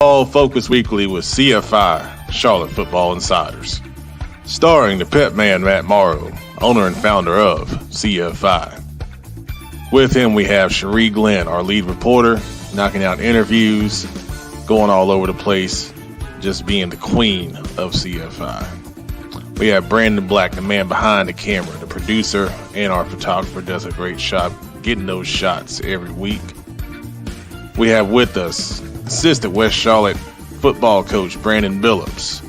Football Focus Weekly with CFI, Charlotte Football Insiders. Starring the pet man Matt Morrow, owner and founder of CFI. With him we have Cherie Glenn, our lead reporter, knocking out interviews, going all over the place, just being the queen of CFI. We have Brandon Black, the man behind the camera, the producer, and our photographer does a great job getting those shots every week. We have with us assistant West Charlotte football coach Brandon Billups.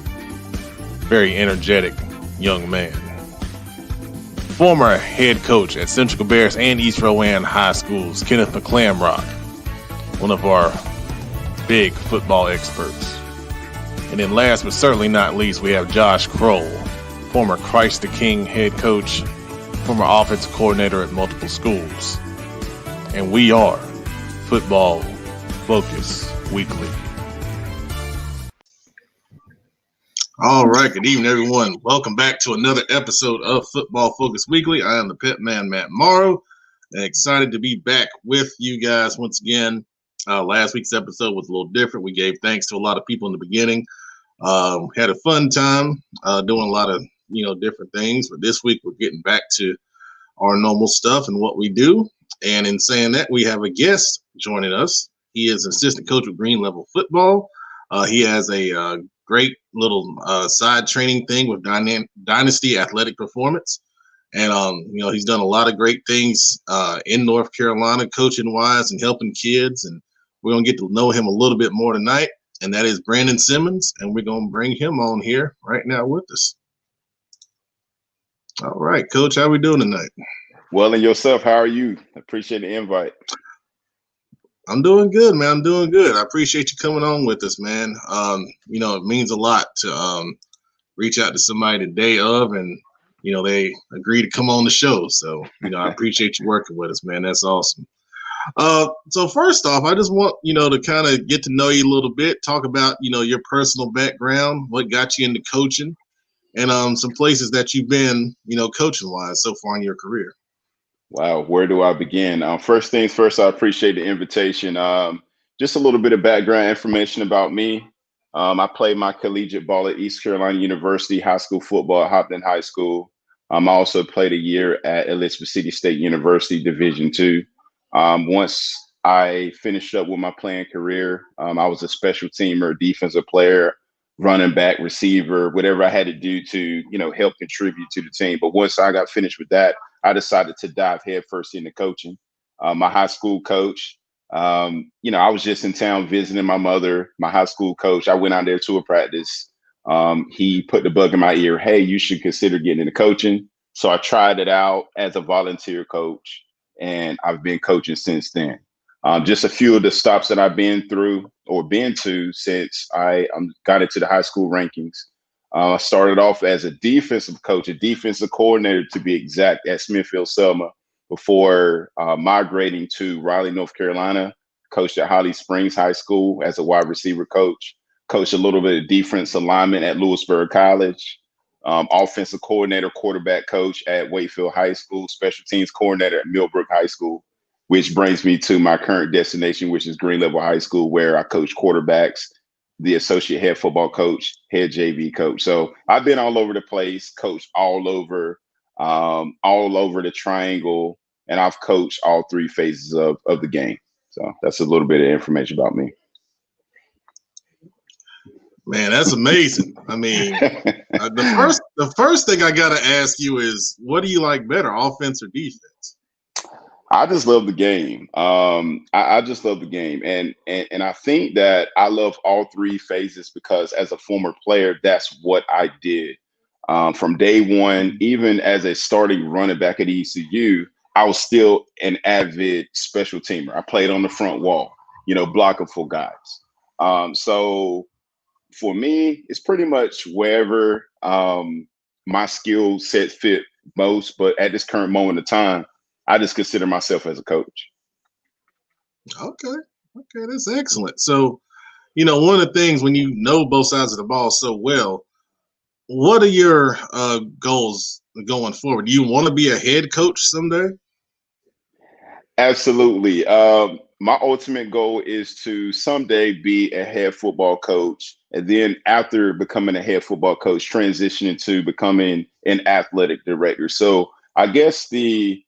Very energetic young man. Former head coach at Central Cabarrus and East Rowan High Schools, Kenneth McClamrock, one of our big football experts. And then last but certainly not least, we have Josh Kroll, former Christ the King head coach, former offensive coordinator at multiple schools. And we are Football Focus Weekly. All right, good evening, everyone. Welcome back to another episode of Football Focus Weekly. I am the pet man, Matt Morrow, and excited to be back with you guys once again. Last week's episode was a little different. We gave thanks to a lot of people in the beginning. Had a fun time doing a lot of different things, but this week we're getting back to our normal stuff and what we do. And in saying that, we have a guest joining us. He is an assistant coach with Green Level Football. He has a great little side training thing with Dynasty Athletic Performance. And, he's done a lot of great things in North Carolina, coaching-wise and helping kids. And we're going to get to know him a little bit more tonight. And that is Brandon Simmons. And we're going to bring him on here right now with us. All right, Coach, how we doing tonight? Well, and yourself, how are you? Appreciate the invite. I'm doing good, man. I'm doing good. I appreciate you coming on with us, man. It means a lot to reach out to somebody the day of, and they agree to come on the show. So I appreciate you working with us, man. That's awesome. So first off, I just want to kind of get to know you a little bit, talk about your personal background, what got you into coaching, and some places that you've been coaching wise so far in your career. Wow, where do I begin? First things first, I appreciate the invitation. Just a little bit of background information about me. I played my collegiate ball at East Carolina University, high school football at Hopton High School. I also played a year at Elizabeth City State University, Division II. Once I finished up with my playing career, I was a special teamer, defensive player, running back, receiver, whatever I had to do to, help contribute to the team. But once I got finished with that, I decided to dive headfirst into coaching. My high school coach, I was just in town visiting my mother, my high school coach. I went out there to a practice. He put the bug in my ear, hey, you should consider getting into coaching. So I tried it out as a volunteer coach, and I've been coaching since then. Just a few of the stops that I've been through or been to since I got into the high school rankings. I started off as a defensive coach, a defensive coordinator to be exact, at Smithfield Selma before migrating to Raleigh, North Carolina. Coached at Holly Springs High School as a wide receiver coach. Coached a little bit of defense alignment at Lewisburg College. Offensive coordinator, quarterback coach at Wakefield High School. Special teams coordinator at Millbrook High School, which brings me to my current destination, which is Green Level High School, where I coach quarterbacks, the associate head football coach, head JV coach. So I've been all over the place, coached all over the triangle, and I've coached all three phases of the game. So that's a little bit of information about me. Man, that's amazing. I mean, the first thing I got to ask you is, what do you like better, offense or defense? I just love the game. I just love the game. And I think that I love all three phases because as a former player, that's what I did. From day one, even as a starting running back at ECU, I was still an avid special teamer. I played on the front wall, blocking for guys. So for me, it's pretty much wherever my skill set fit most. But at this current moment of time, I just consider myself as a coach. Okay, that's excellent. So, one of the things when you know both sides of the ball so well, what are your goals going forward? Do you want to be a head coach someday? Absolutely. my ultimate goal is to someday be a head football coach, and then after becoming a head football coach, transition into becoming an athletic director. So I guess the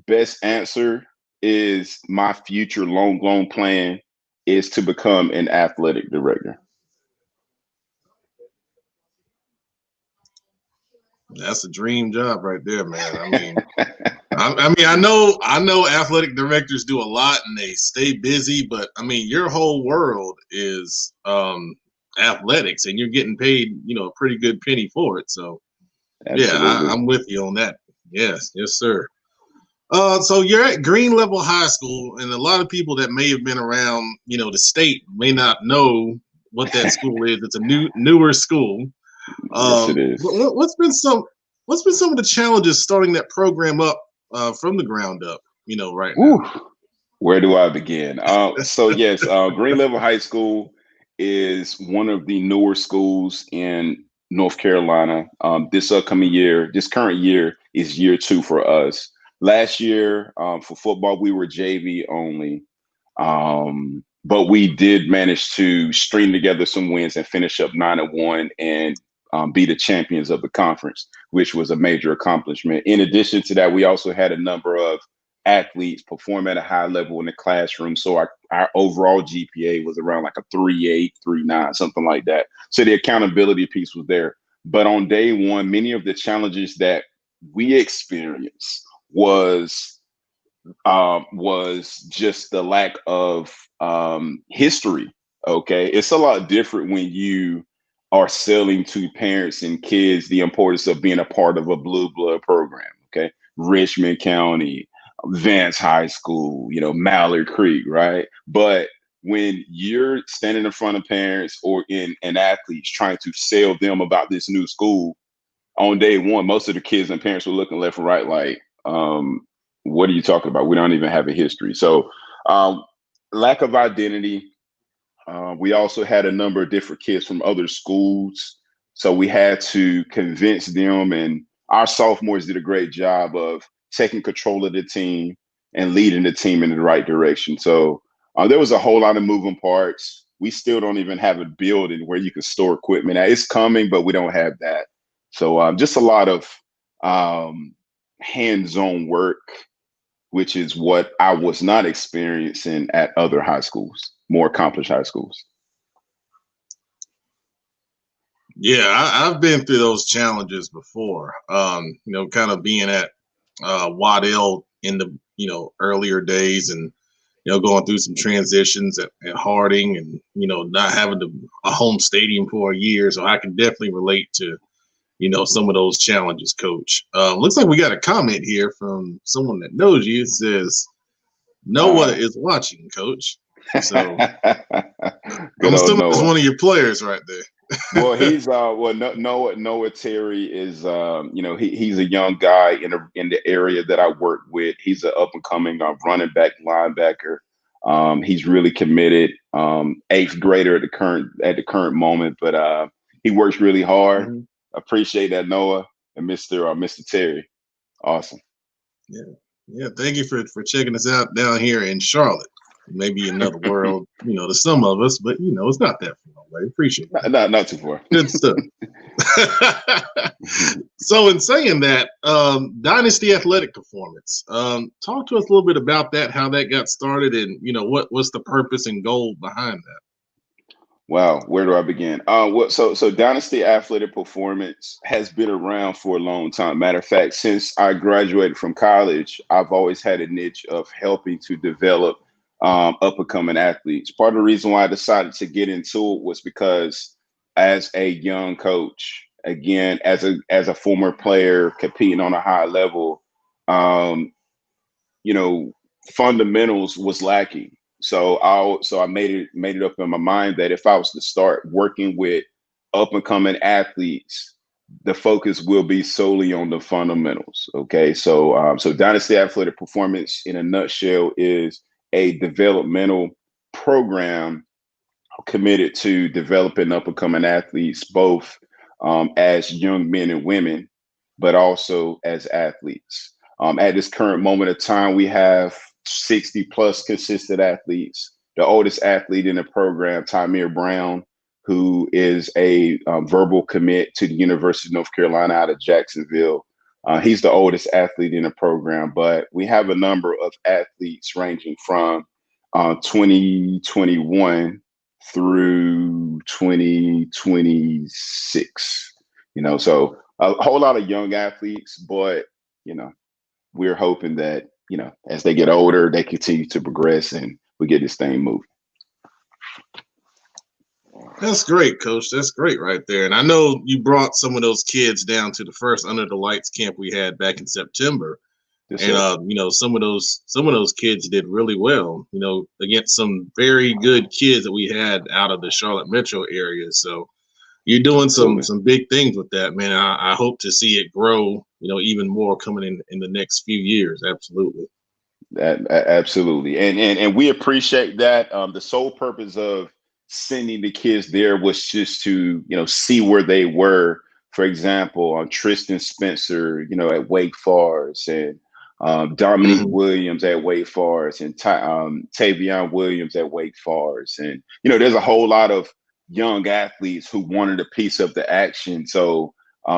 best answer is my future long plan is to become an athletic director. That's a dream job right there, man. I know athletic directors do a lot and they stay busy, but I mean, your whole world is athletics, and you're getting paid, a pretty good penny for it. So, yeah, Absolutely. I'm with you on that. Yes, sir. So you're at Green Level High School, and a lot of people that may have been around, the state may not know what that school is. It's a newer school. Yes, it is. What's been some of the challenges starting that program up from the ground up? Right now. Ooh, where do I begin? So yes, Green Level High School is one of the newer schools in North Carolina. This current year is year 2 for us. Last year, for football, we were JV only. But we did manage to string together some wins and finish up 9-1 and be the champions of the conference, which was a major accomplishment. In addition to that, we also had a number of athletes perform at a high level in the classroom. So our overall GPA was around like a 3.8, 3.9, something like that. So the accountability piece was there. But on day one, many of the challenges that we experienced was just the lack of history. Okay. It's a lot different when you are selling to parents and kids the importance of being a part of a blue blood program. Okay. Richmond County, Vance High School, Mallard Creek, right? But when you're standing in front of parents or in athletes trying to sell them about this new school, on day one, most of the kids and parents were looking left and right like, what are you talking about? We don't even have a history. So lack of identity. We also had a number of different kids from other schools. So we had to convince them, and our sophomores did a great job of taking control of the team and leading the team in the right direction. So there was a whole lot of moving parts. We still don't even have a building where you can store equipment. Now, it's coming, but we don't have that. So just a lot of hands-on work, which is what I was not experiencing at other high schools, more accomplished high schools. Yeah, I've been through those challenges before. Kind of being at Waddell in the earlier days, and going through some transitions at Harding, and not having a home stadium for a year. So I can definitely relate to some of those challenges, Coach. Looks like we got a comment here from someone that knows you. It says Noah is watching, Coach. So I'm assuming it's one of your players right there. Well, he's Noah Terry is he's a young guy in the area that I work with. He's an up and coming running back linebacker. He's really committed. 8th grader at the current moment, but he works really hard. Mm-hmm. Appreciate that, Noah and Mr. Terry. Awesome. Yeah. Thank you for checking us out down here in Charlotte. Maybe another world, to some of us, but it's not that far away. Appreciate it. Not too far. Good stuff. So, in saying that, Dynasty Athletic Performance. Talk to us a little bit about that, how that got started, and what's the purpose and goal behind that. Wow, where do I begin? So Dynasty Athletic Performance has been around for a long time. Matter of fact, since I graduated from college, I've always had a niche of helping to develop up-and-coming athletes. Part of the reason why I decided to get into it was because as a young coach, again, as a former player competing on a high level, fundamentals was lacking. So I made it up in my mind that if I was to start working with up-and-coming athletes, the focus will be solely on the fundamentals. Okay, so Dynasty Athletic Performance, in a nutshell, is a developmental program committed to developing up-and-coming athletes, both as young men and women, but also as athletes. At this current moment of time, we have 60 plus consistent athletes. The oldest athlete in the program, Tamir Brown, who is a verbal commit to the University of North Carolina out of Jacksonville. He's the oldest athlete in the program, but we have a number of athletes ranging from 2021 through 2026. So a whole lot of young athletes, but we're hoping that as they get older, they continue to progress and we get this thing moving. That's great, Coach. That's great right there. And I know you brought some of those kids down to the first Under the Lights camp we had back in September. Yes, and some of those kids did really well, against some very good kids that we had out of the Charlotte metro area. So you're doing some big things with that, man. I hope to see it grow, even more coming in the next few years. Absolutely. Absolutely. And we appreciate that. The sole purpose of sending the kids there was just to, see where they were. For example, on Tristan Spencer, at Wake Forest, and Dominique Williams at Wake Forest, and Tavion Williams at Wake Forest. And, there's a whole lot of young athletes who wanted a piece of the action. So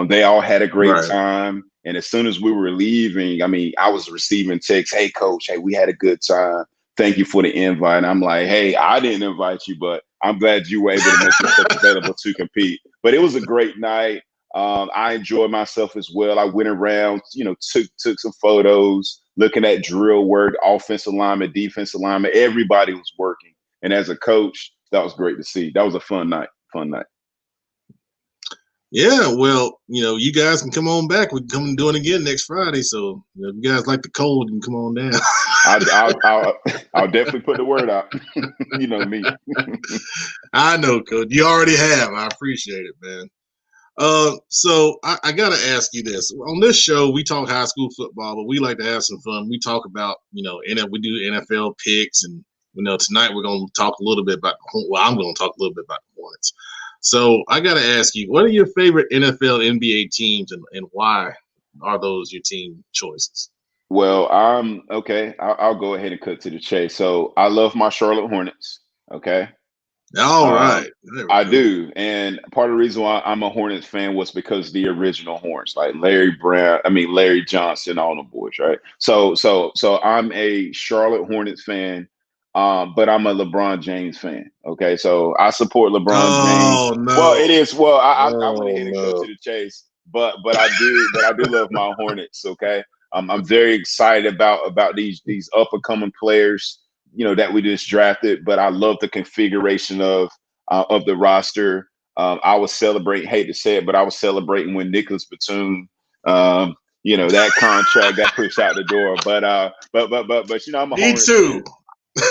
they all had a great time. And as soon as we were leaving, I was receiving texts, "Hey, Coach, hey, we had a good time. Thank you for the invite." And I'm like, "Hey, I didn't invite you, but I'm glad you were able to make yourself available to compete." But it was a great night. I enjoyed myself as well. I went around, took some photos, looking at drill work, offensive lineman, defensive lineman. Everybody was working. And as a coach, that was great to see. That was a fun night. Yeah, well, you guys can come on back. We can come and do it again next Friday. So if you guys like the cold, you can come on down. I'll definitely put the word out. You know me. I know, Coach. You already have. I appreciate it, man. So I got to ask you this. On this show, we talk high school football, but we like to have some fun. We talk about, we do NFL picks, and tonight we're going to talk a little bit about. Well, I'm going to talk a little bit about the Hornets. So I got to ask you, what are your favorite NFL, NBA teams, and why are those your team choices? Well, okay. I'll go ahead and cut to the chase. So I love my Charlotte Hornets. Okay. All right. I do. And part of the reason why I'm a Hornets fan was because the original Horns, like Larry Johnson, all the boys, right? So I'm a Charlotte Hornets fan. But I'm a LeBron James fan. Okay, so I support LeBron James. No. Well, it is. Well, I went ahead and cut to the chase. But I do love my Hornets. Okay, I'm very excited about these up and coming players, that we just drafted. But I love the configuration of the roster. I was celebrating. Hate to say it, but I was celebrating when Nicholas Batum. That contract got pushed out the door. But I'm a Hornets too. Fan.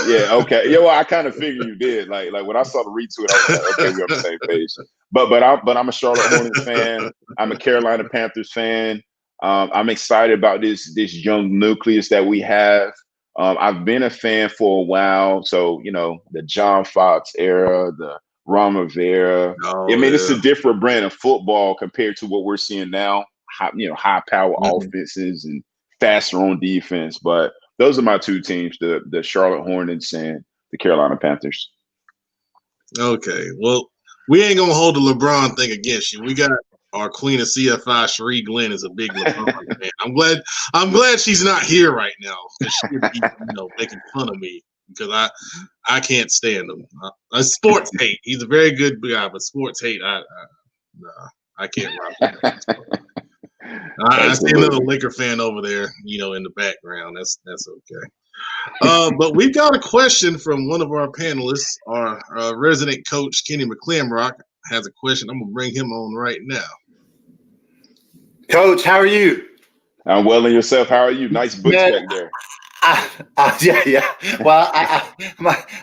Yeah, okay. Yeah, well, I kind of figured you did. Like when I saw the retweet, I was like, okay, we're on the same page. But I'm a Charlotte Hornets fan. I'm a Carolina Panthers fan. I'm excited about this young nucleus that we have. I've been a fan for a while. So, the John Fox era, the Ron Rivera. It's a different brand of football compared to what we're seeing now. High power offenses and faster on defense. But those are my two teams, the Charlotte Hornets and the Carolina Panthers. Okay. Well, we ain't going to hold the LeBron thing against you. We got our queen of CFI, Cherie Glenn, is a big LeBron fan. I'm glad she's not here right now, because she'd be, making fun of me, because I can't stand him. Sports hate. He's a very good guy, but sports hate, I can't rock with him. I see another Laker fan over there, in the background. That's okay. But we've got a question from one of our panelists. Our resident coach, Kenny McClamrock, has a question. I'm going to bring him on right now. Coach, how are you? I'm well, and yourself? How are you? Nice books back there. Yeah. Well,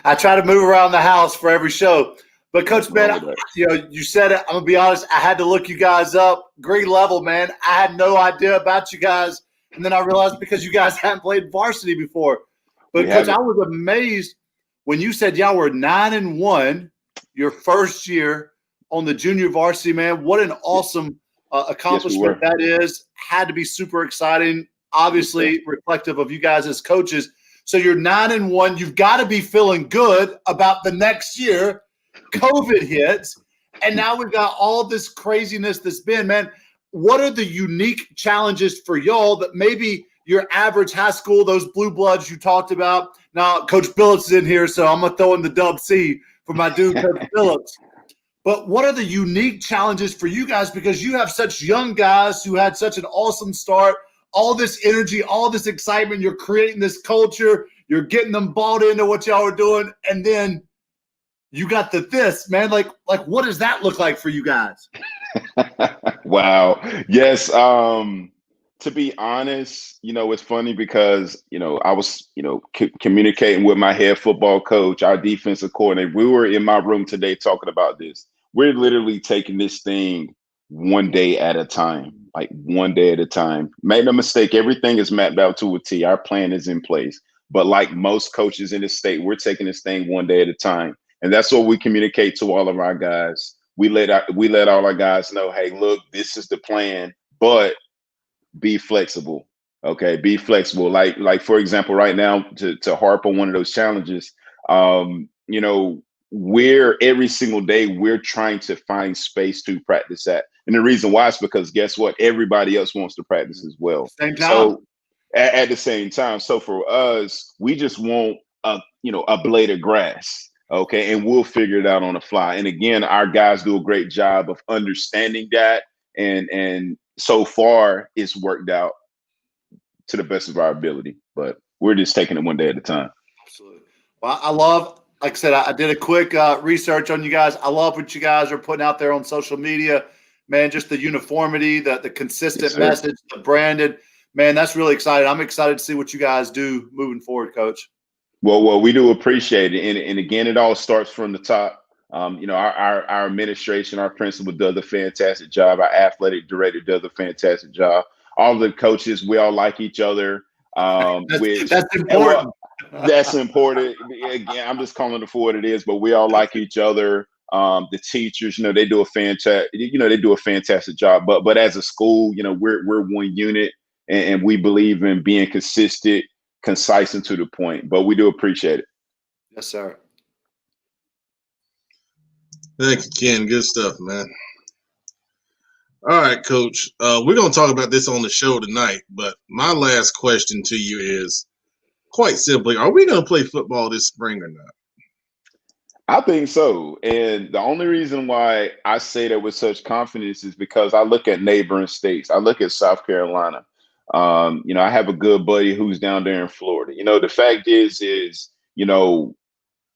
I try to move around the house for every show. But, Coach, man, you said it. I'm going to be honest. I had to look you guys up. Grade level, man. I had no idea about you guys. And then I realized because you guys hadn't played varsity before. But, Coach, I was amazed when you said y'all were 9-1 your first year on the junior varsity, man. What an awesome accomplishment that is. Had to be super exciting, obviously reflective of you guys as coaches. So you're 9-1. You've got to be feeling good about the next year. COVID hits, and now we've got all this craziness that's been, man. What are the unique challenges for y'all that maybe your average high school, those blue bloods you talked about? Now, Coach Phillips is in here, so I'm going to throw in the Dub C for my dude, Coach Phillips. But what are the unique challenges for you guys? Because you have such young guys who had such an awesome start, all this energy, all this excitement. You're creating this culture. You're getting them bought into what y'all are doing. And then you got this, man. Like what does that look like for you guys? Wow. Yes. To be honest, it's funny because, I was, communicating with my head football coach, our defensive coordinator. We were in my room today talking about this. We're literally taking this thing one day at a time, like one day at a time. Make no mistake, everything is mapped out to a T. Our plan is in place. But like most coaches in the state, we're taking this thing one day at a time. And that's what we communicate to all of our guys. We let all our guys know, hey, look, this is the plan, but be flexible. Okay, be flexible. Like for example, right now, to harp on one of those challenges, we're every single day we're trying to find space to practice at. And the reason why is because guess what? Everybody else wants to practice as well. Same time. So at the same time. So for us, we just want a blade of grass. Okay, and we'll figure it out on the fly. And again, our guys do a great job of understanding that, and so far it's worked out to the best of our ability. But we're just taking it one day at a time. Absolutely. Well, I love, like I said, I did a quick research on you guys. I love what you guys are putting out there on social media, man. Just the uniformity, the consistent message, the branded, man. That's really exciting. I'm excited to see what you guys do moving forward, Coach. Well, we do appreciate it, and again, it all starts from the top. Our administration, our principal does a fantastic job. Our athletic director does a fantastic job. All the coaches, we all like each other. That's important. That's important. Again, I'm just calling it for what it is, but we all like each other. The teachers, they do a fantastic job. But as a school, we're one unit, and we believe in being consistent, concise, and to the point. But we do appreciate it. Yes, sir. Thank you, Ken. Good stuff, man. All right, Coach. We're going to talk about this on the show tonight, but my last question to you is quite simply, are we going to play football this spring or not? I think so. And the only reason why I say that with such confidence is because I look at neighboring states. I look at South Carolina. I have a good buddy who's down there in Florida. The fact is,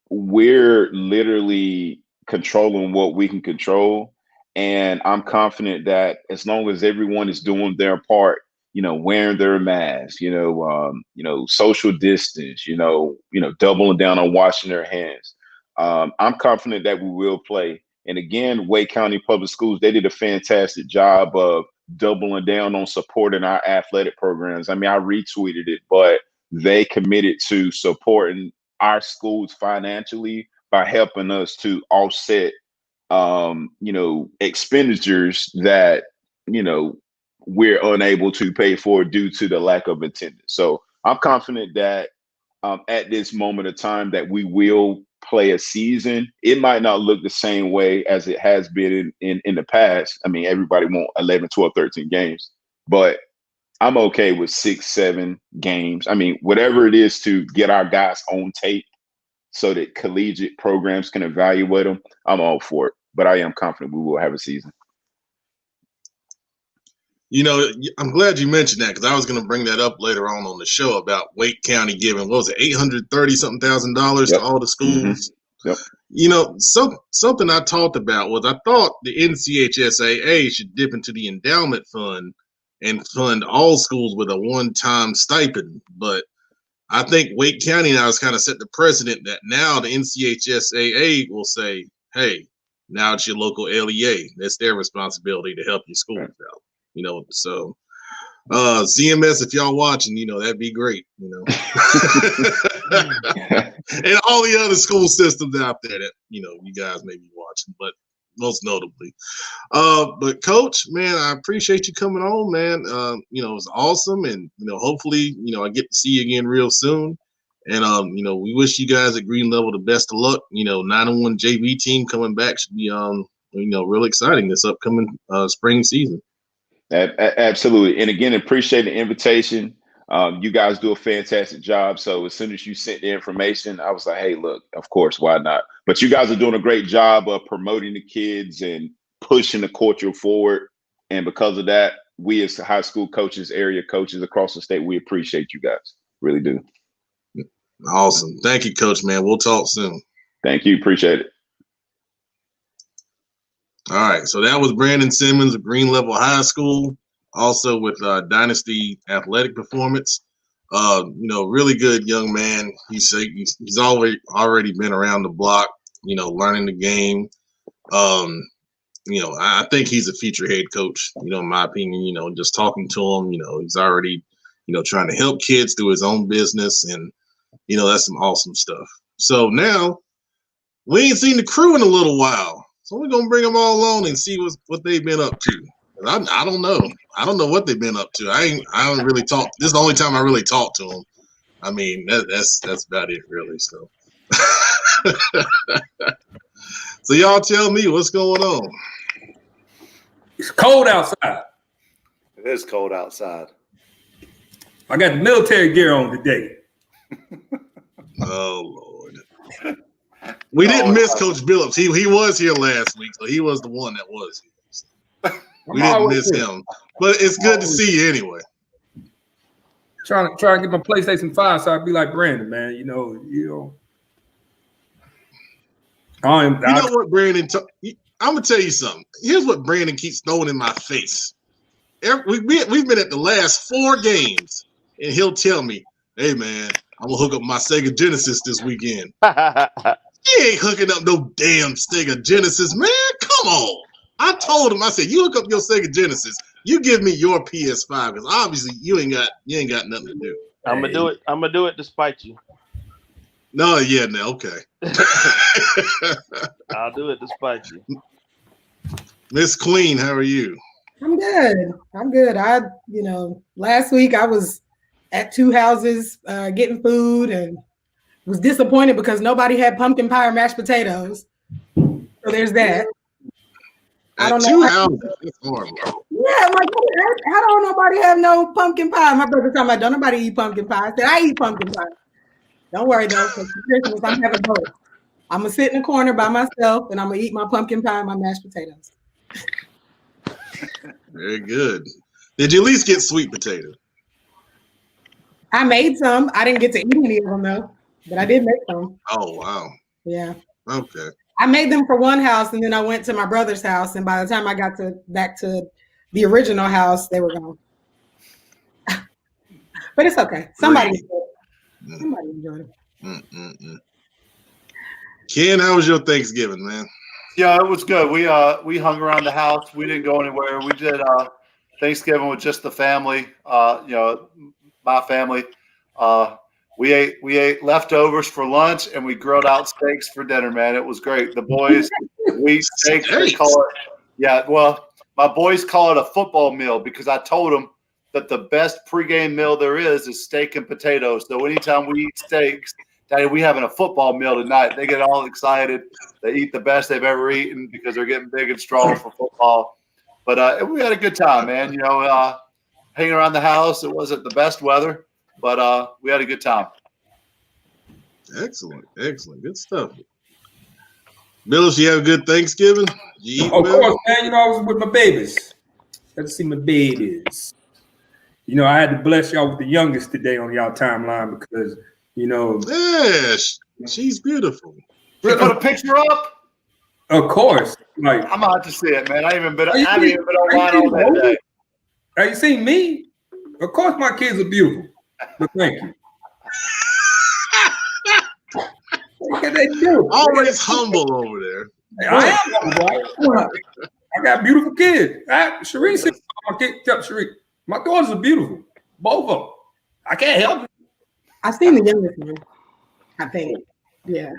we're literally controlling what we can control. And I'm confident that as long as everyone is doing their part, wearing their mask, social distance, doubling down on washing their hands. I'm confident that we will play. And again, Wake County Public Schools, they did a fantastic job of doubling down on supporting our athletic programs. I mean, I retweeted it, but they committed to supporting our schools financially by helping us to offset, expenditures that, we're unable to pay for due to the lack of attendance. So I'm confident that at this moment of time that we will play a season. It might not look the same way as it has been in the past. I mean, everybody wants 11, 12, 13 games, but I'm okay with 6, 7 games. I mean, whatever it is to get our guys on tape so that collegiate programs can evaluate them, I'm all for it. But I am confident we will have a season. I'm glad you mentioned that because I was going to bring that up later on the show about Wake County giving, what was it, $830-something thousand to all the schools. Yep. Something I talked about was I thought the NCHSAA should dip into the endowment fund and fund all schools with a one-time stipend. But I think Wake County now has kind of set the precedent that now the NCHSAA will say, hey, now it's your local LEA. That's their responsibility to help your schools out. So CMS, if y'all watching, that'd be great, and all the other school systems out there that, you guys may be watching, but most notably. But Coach, man, I appreciate you coming on, man. It was awesome. And, hopefully, I get to see you again real soon. And we wish you guys at Green Level the best of luck. 9-1 JV team coming back should be really exciting this upcoming spring season. Absolutely. And again, appreciate the invitation. You guys do a fantastic job. So as soon as you sent the information, I was like, hey, look, of course, why not? But you guys are doing a great job of promoting the kids and pushing the culture forward. And because of that, we as high school coaches, area coaches across the state, we appreciate you guys. Really do. Awesome. Thank you, Coach, man. We'll talk soon. Thank you. Appreciate it. All right. So that was Brandon Simmons of Green Level High School, also with Dynasty Athletic Performance. Really good young man. He's already been around the block, learning the game. I think he's a future head coach, in my opinion, just talking to him, he's already, trying to help kids do his own business. And, that's some awesome stuff. So now we ain't seen the crew in a little while. So we're going to bring them all on and see what they've been up to. I don't know. I don't know what they've been up to. I don't really talk. This is the only time I really talk to them. I mean, that's about it, really. So, so y'all tell me what's going on. It's cold outside. It is cold outside. I got the military gear on today. Oh, Lord. We didn't miss Coach Billups. He was here last week, so he was the one that was here. We didn't miss him. But it's good to see you anyway. Trying to get my PlayStation 5 so I'd be like Brandon, man. What, Brandon? I'm going to tell you something. Here's what Brandon keeps throwing in my face. We've been at the last 4 games, and he'll tell me, hey, man, I'm going to hook up my Sega Genesis this weekend. He ain't hooking up no damn Sega Genesis, man. Come on. I told him, I said, you hook up your Sega Genesis, you give me your PS5, because obviously you ain't got nothing to do. I'm gonna do it despite you. No, yeah, no, okay. I'll do it despite you. Miss Queen, how are you? I'm good. Last week I was at 2 houses getting food and was disappointed because nobody had pumpkin pie or mashed potatoes. So there's that. I don't know. 2 houses, it's horrible. Yeah, I'm like, how don't nobody have no pumpkin pie? My brother talking about, don't nobody eat pumpkin pie. I said, I eat pumpkin pie. Don't worry though, because for Christmas I'm having both. I'm gonna sit in the corner by myself and I'm gonna eat my pumpkin pie and my mashed potatoes. Very good. Did you at least get sweet potato? I made some. I didn't get to eat any of them though, but I did make some. Oh wow. Yeah. Okay. I made them for one house, and then I went to my brother's house, and by the time I got back to the original house, they were gone. But it's okay. Somebody enjoyed it. Ken, how was your Thanksgiving, man? Yeah, it was good. We hung around the house. We didn't go anywhere. We did Thanksgiving with just the family. My family. We ate leftovers for lunch, and we grilled out steaks for dinner, man. It was great. The boys, we steaks, they call it. Yeah, well, my boys call it a football meal because I told them that the best pregame meal there is steak and potatoes. So anytime we eat steaks, Daddy, we having a football meal tonight. They get all excited. They eat the best they've ever eaten because they're getting big and strong for football. But we had a good time, man. Hanging around the house. It wasn't the best weather. But we had a good time. Excellent. Good stuff. Billis, you have a good Thanksgiving? You eat of course, man. I was with my babies. Let's see my babies. I had to bless y'all with the youngest today on y'all timeline because, Yeah, she's beautiful. You put a picture up? Of course. Like, I'm about to see it, man. I haven't been online all that day. Have you seen me? Of course my kids are beautiful. But thank you. What can they do? Always humble over there. I am humble. I got beautiful kids. Sheree said, Sheree, my daughters are beautiful. Both of them. I can't help it. I've seen the youngest one. I think. Yeah.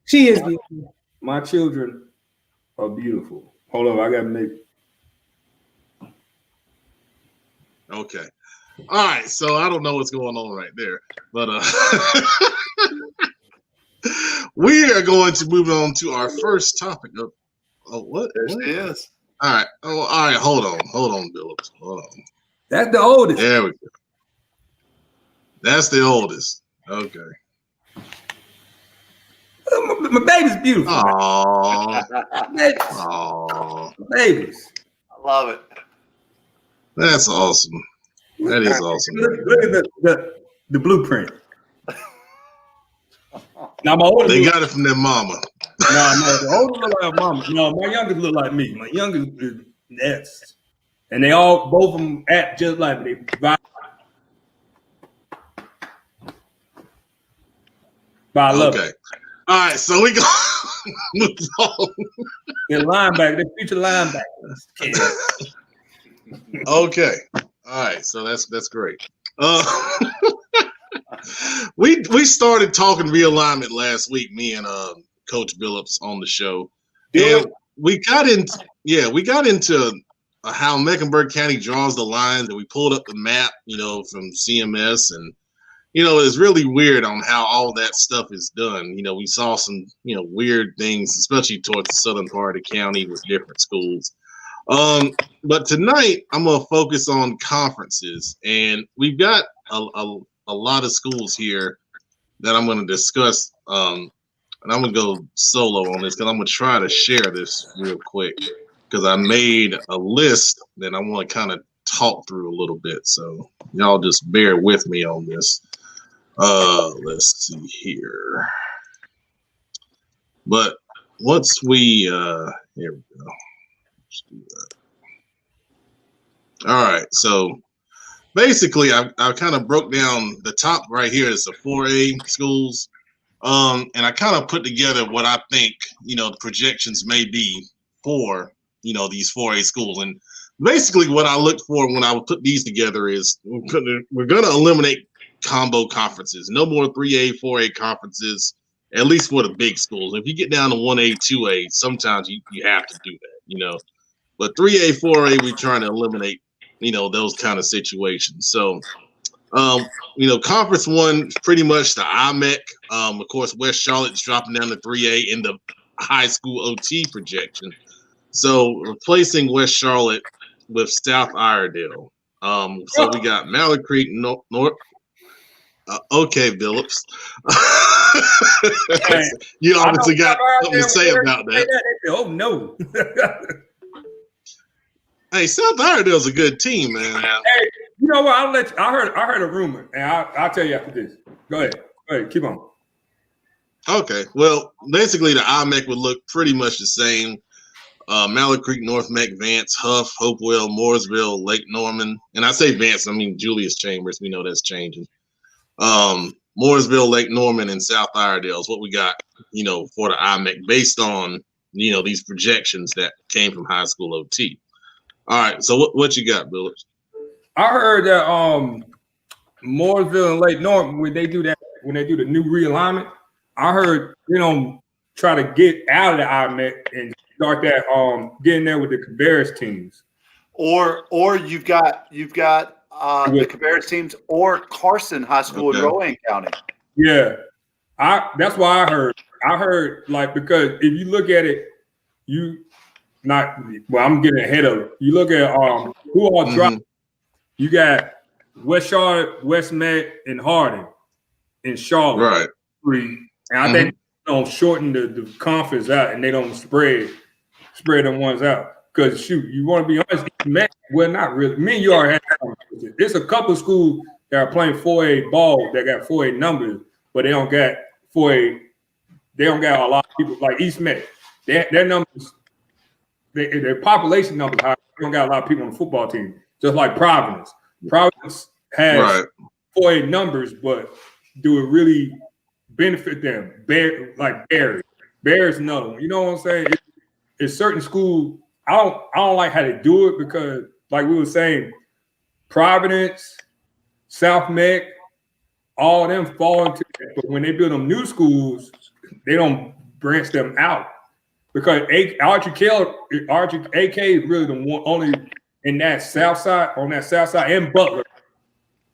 She is beautiful. My children are beautiful. Hold on, I gotta make. Okay. All right, so I don't know what's going on right there, but we are going to move on to our first topic. What? There she is. All right. Oh, all right. Hold on, Billups. Hold on. That's the oldest. There we go. That's the oldest. Okay. My baby's beautiful. Aww. My babies. I love it. That's awesome. That is awesome. Look at the blueprint. Now my older They got it from their mama. No, the older look like mama. No, my youngest look like me. My youngest is S. And they all, both of them act just like me. They vibe. But I love it. All right, so we go move on. They're linebackers. They're future linebackers. Okay. All right, so that's great. We started talking realignment last week, me and Coach Billups on the show. And we got into how Mecklenburg County draws the lines, and we pulled up the map, from CMS, and it's really weird on how all that stuff is done. We saw some weird things, especially towards the southern part of the county with different schools. But tonight I'm gonna focus on conferences, and we've got a lot of schools here that I'm gonna discuss. And I'm gonna go solo on this because I'm gonna try to share this real quick because I made a list that I want to kind of talk through a little bit. So y'all just bear with me on this. Let's see here. But once we here we go. Let's do that. All right, so basically I kind of broke down the top right here is the 4A schools. And I kind of put together what I think, the projections may be for, these 4A schools. And basically what I looked for when I would put these together is we're going to eliminate combo conferences. No more 3A, 4A conferences, at least for the big schools. If you get down to 1A, 2A, sometimes you have to do that, But 3A, 4A, we're trying to eliminate, those kind of situations. So, Conference 1 is pretty much the IMEC. Of course, West Charlotte's dropping down to 3A in the high school OT projection. So replacing West Charlotte with South Iredale. So we got Mallard Creek, North. Okay, Billups. You obviously got something to say about that. Oh no. Hey, South Iredale's a good team, man. Hey, you know what? I heard a rumor, and I'll tell you after this. Go ahead, keep on. Okay, well, basically the IMEC would look pretty much the same. Mallard Creek, North Meck, Vance, Huff, Hopewell, Mooresville, Lake Norman, and I say Vance, I mean Julius Chambers. We know that's changing. Mooresville, Lake Norman, and South Iredale is what we got, for the IMEC based on, these projections that came from high school OT. All right, so what you got, Billups? I heard that Mooresville and Lake Norman, when they do the new realignment, I heard try to get out of the IMEC and start that getting there with the Cabarrus teams. Or you've got the Cabarrus teams or Carson High School in Rowan County. Yeah, that's why I heard. I heard because if you look at it, I'm getting ahead of it. You look at who all dropped. You got West Charlotte, West Met, and Harding in Charlotte. Right. And I think they don't shorten the conference out and they don't spread them ones out. Because shoot, you want to be honest, Met, well, not really. Me and you already had there's a couple of schools that are playing 4A ball that got 4A numbers, but they don't got 4A. They don't got a lot of people like East Met. Their numbers, their population numbers high. They don't got a lot of people on the football team. Just like Providence. Providence has 4A numbers, but do it really benefit them? Barry. Barry's another one. You know what I'm saying? It's certain schools. I don't like how they do it because, like we were saying, Providence, South Meck, all of them fall into that. But when they build them new schools, they don't branch them out because Archie AK is really the one only in that south side, and Butler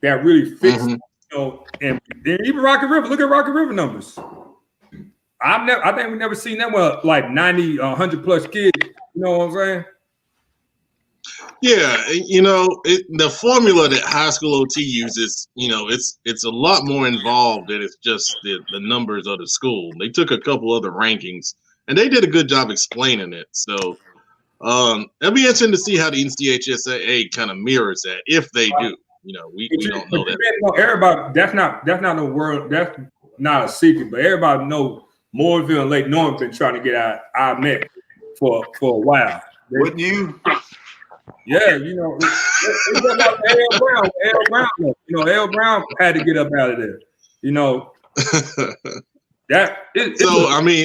that really fits. You know, and even Rocky River. Look at Rocky River numbers. I think we've never seen them with like 90, 100 plus kids. You know what I'm saying? Yeah, you know, the formula that high school OT uses, you know, it's a lot more involved than it's just the numbers of the school. They took a couple other rankings, and they did a good job explaining it. So it'll be interesting to see how the NCHSAA kind of mirrors that, if they do. You know, we don't know that. Everybody, that's not no word. That's not a secret, but everybody knows Mooresville and Lake Norman been trying to get our neck for a while. Wouldn't you? Yeah, you know, L. Brown. You know, L. Brown had to get up out of there. You know, I mean,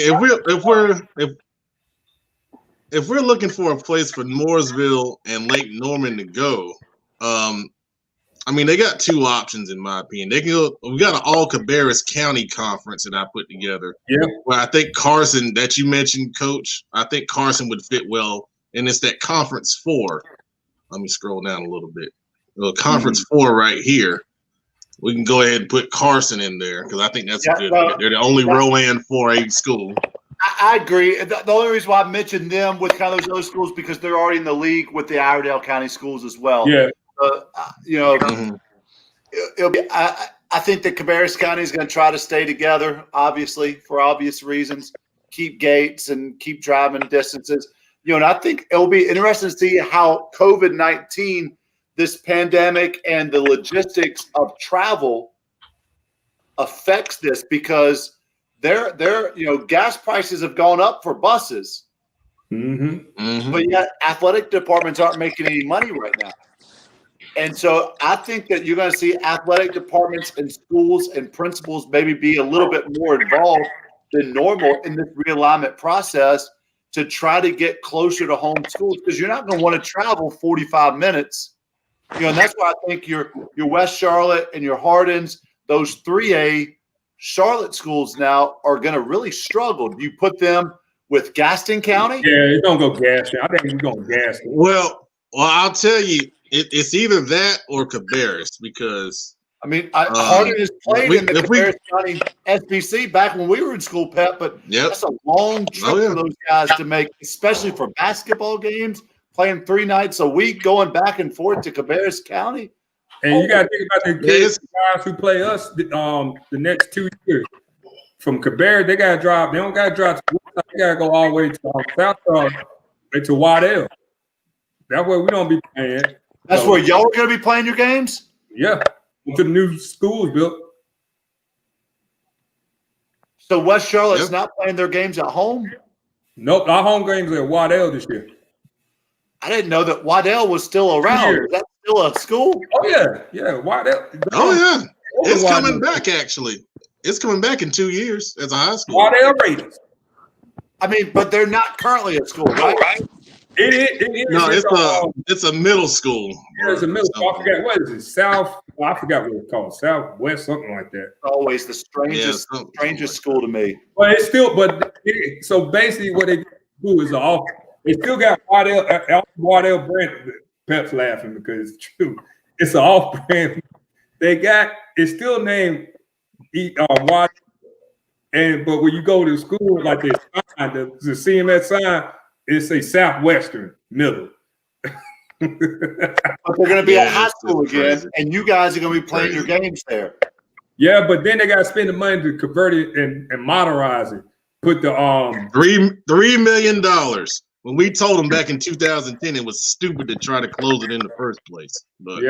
if we're looking for a place for Mooresville and Lake Norman to go, I mean, they got two options in my opinion. They can go. We got an all Cabarrus County conference that I put together. Yeah. Where I think Carson, that you mentioned, Coach, I think Carson would fit well, and it's that Conference 4. Let me scroll down a little bit. Conference 4 right here. We can go ahead and put Carson in there because I think that's a good. They're the only Rowan 4A school. I agree. The only reason why I mentioned them with kind of those other schools because they're already in the league with the Iredell County schools as well. Yeah. You know, it'll be. I think that Cabarrus County is going to try to stay together, obviously, for obvious reasons. Keep gates and keep driving distances. You know, and I think it'll be interesting to see how COVID-19, this pandemic, and the logistics of travel affects this because they're you know, gas prices have gone up for buses, but yet athletic departments aren't making any money right now. And so I think that you're going to see athletic departments and schools and principals maybe be a little bit more involved than normal in this realignment process to try to get closer to home schools because you're not going to want to travel 45 minutes. You know, and that's why I think your West Charlotte and your Hardins, those 3A Charlotte schools now are going to really struggle. Do you put them with Gaston County? Yeah, it's going to go Gaston. I think we're going Gaston. Well, I'll tell you, it's either that or Cabarrus because I mean, Hardin has played in the Cabarrus County SBC back when we were in school, Pep, but that's a long trip for those guys to make, especially for basketball games, playing 3 nights a week, going back and forth to Cabarrus County. And you got to think about the kids, guys who play us the next 2 years. From Cabarrus, they got to drive. They don't got to drive. They got to go all the way to South to Waddell. That way we don't be playing. That's where y'all are going to be playing your games? Yeah. To the new schools built. So West Charlotte's not playing their games at home? Nope. Our home games are at Waddell this year. I didn't know that Waddell was still around. Is that still a school? Oh, yeah. Yeah, Waddell. Oh, yeah. It's coming back, actually. It's coming back in 2 years as a high school. Waddell Raiders. I mean, but they're not currently at school, right? It is. No, it's a middle school. Yeah, it's a middle school. I forgot what is it? South. I forgot what it's called. Southwest, something like that. Always the strangest school to me. But it's still. So basically, what they do is they still got Waddell brand. Pep's laughing because it's true. It's an off brand. It's still named Waddell. But when you go to school, like the CMS sign. It's a Southwestern middle. But they're going to be at high school again, and you guys are going to be playing your games there. Yeah, but then they got to spend the money to convert it and modernize it. Put the $3 million. When we told them back in 2010, it was stupid to try to close it in the first place. But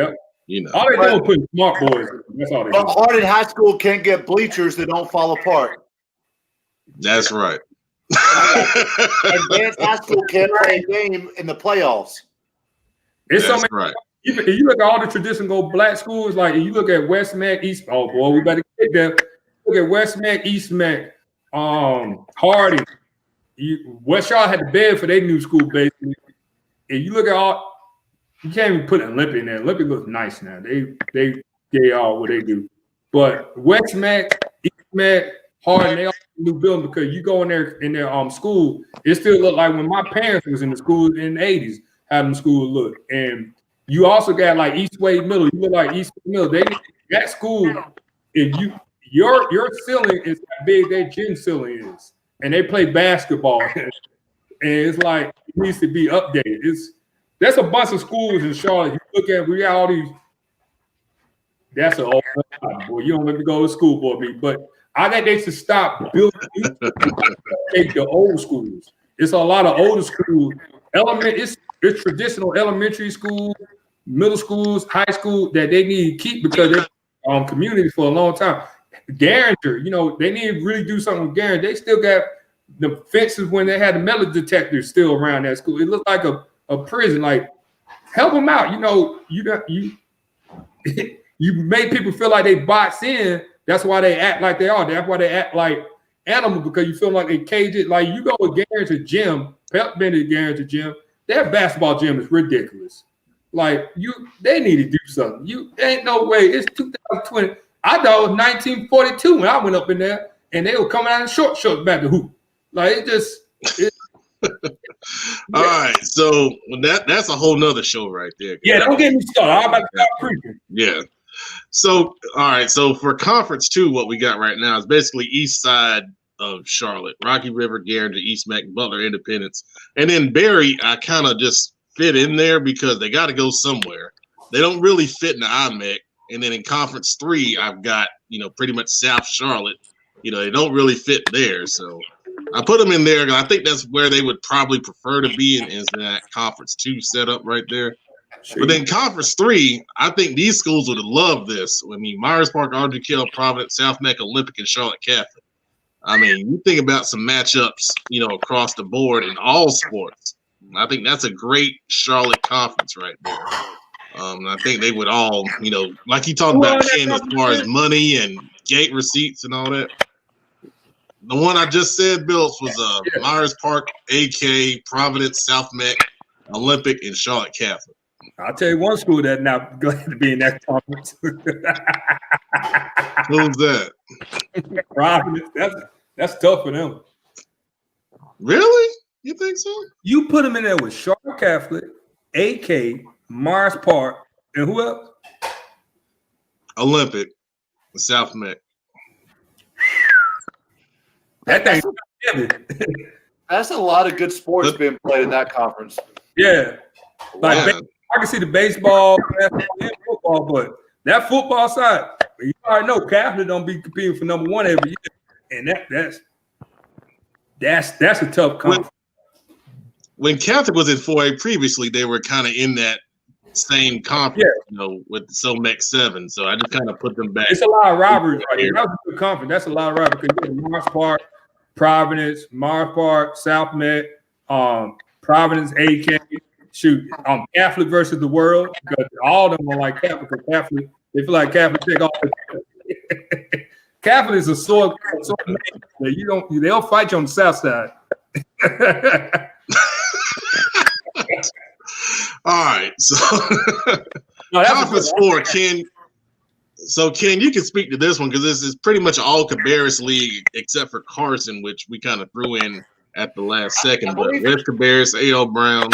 you know, all they do is put smart boys. That's all they do. But Hardin High School can't get bleachers that don't fall apart. That's right. Advanced high school can't play a game in the playoffs. That's right. You look at all the traditional black schools, like you look at West Mac, East. Oh boy, we better get there. Look at West Mac, East Mac, Harding. West Charlotte had to beg for their new school basically. And you look at you can't even put Olympia in there. Olympia looks nice now. They get all what they do. But West Mac, East Mac, Harding, they all new building because you go in their school, it still look like when my parents was in the school in the 80s, how them schools look. And You also got like Eastway Middle. You look like Eastway Middle. They need that school. If your ceiling is how big their gym ceiling is, and they play basketball, and it's like it needs to be updated. That's a bunch of schools in Charlotte. You look at, we got all these. That's an old boy. You don't let me go to school board meeting, but I think they should stop building take the old schools. It's a lot of older schools. It's traditional elementary schools, middle schools, high school that they need to keep because they're communities for a long time. Garinger, they need to really do something with Garinger. They still got the fences when they had the metal detectors still around that school. It looked like a prison. Like, help them out. You make people feel like they box in. That's why they act like they are. That's why they act like animals, because you feel like they cage it. Like, you go with Garinger gym, Pep Bennett Garinger gym, their basketball gym is ridiculous. Like, they need to do something. Ain't no way. It's 2020. I thought it was 1942 when I went up in there, and they were coming out in short shorts back to hoop. Like, All right, so that's a whole nother show right there. Yeah, don't get me started. I'm about to start preaching. Yeah. So, all right, so for Conference 2, what we got right now is basically east side of Charlotte, Rocky River, Garinger, East Mac, Butler, Independence. And then Barry, I kind of just fit in there because they got to go somewhere. They don't really fit in the IMEC. And then in Conference 3, I've got, pretty much South Charlotte. They don't really fit there. So I put them in there. I think that's where they would probably prefer to be in that Conference 2 setup right there. But then Conference 3, I think these schools would have loved this. I mean, Myers Park, Ardrey Kell, Providence, South Mac, Olympic, and Charlotte Catholic. I mean, you think about some matchups, across the board in all sports. I think that's a great Charlotte conference right there. I think they would all, like you talked about, Chen, as far as money and gate receipts and all that. The one I just said, Bills, was Myers Park, AK, Providence, South Mac, Olympic, and Charlotte Catholic. I'll tell you one school that's not glad to be in that conference. Who's that? Providence. That's tough for them. Really? You think so? You put them in there with Charlotte Catholic, AK, Myers Park, and who else? Olympic, South Mac. That thing's heavy. That's a lot of good sports being played in that conference. Yeah. Like, I can see the baseball, basketball, and football, but that football side, you already know Catholic don't be competing for number one every year. And that's a tough conference. When Catholic was in 4A previously, they were kind of in that same conference, with SOMEC 7. So I just kind of put them back. It's a lot of rivalries right here. That was a good conference. That's a lot of rivalries. Myers Park, Providence, Myers Park, South Met, Providence, AK. Shoot, Catholic versus the world, because all of them are like Catholic. Catholic, they feel like Catholic take all the Catholic is a sore man. They'll fight you on the south side. All right, so Conference 4, Ken. So Ken, you can speak to this one because this is pretty much all Cabarrus League except for Carson, which we kind of threw in at the last second. But West Cabarrus, A.L. Brown.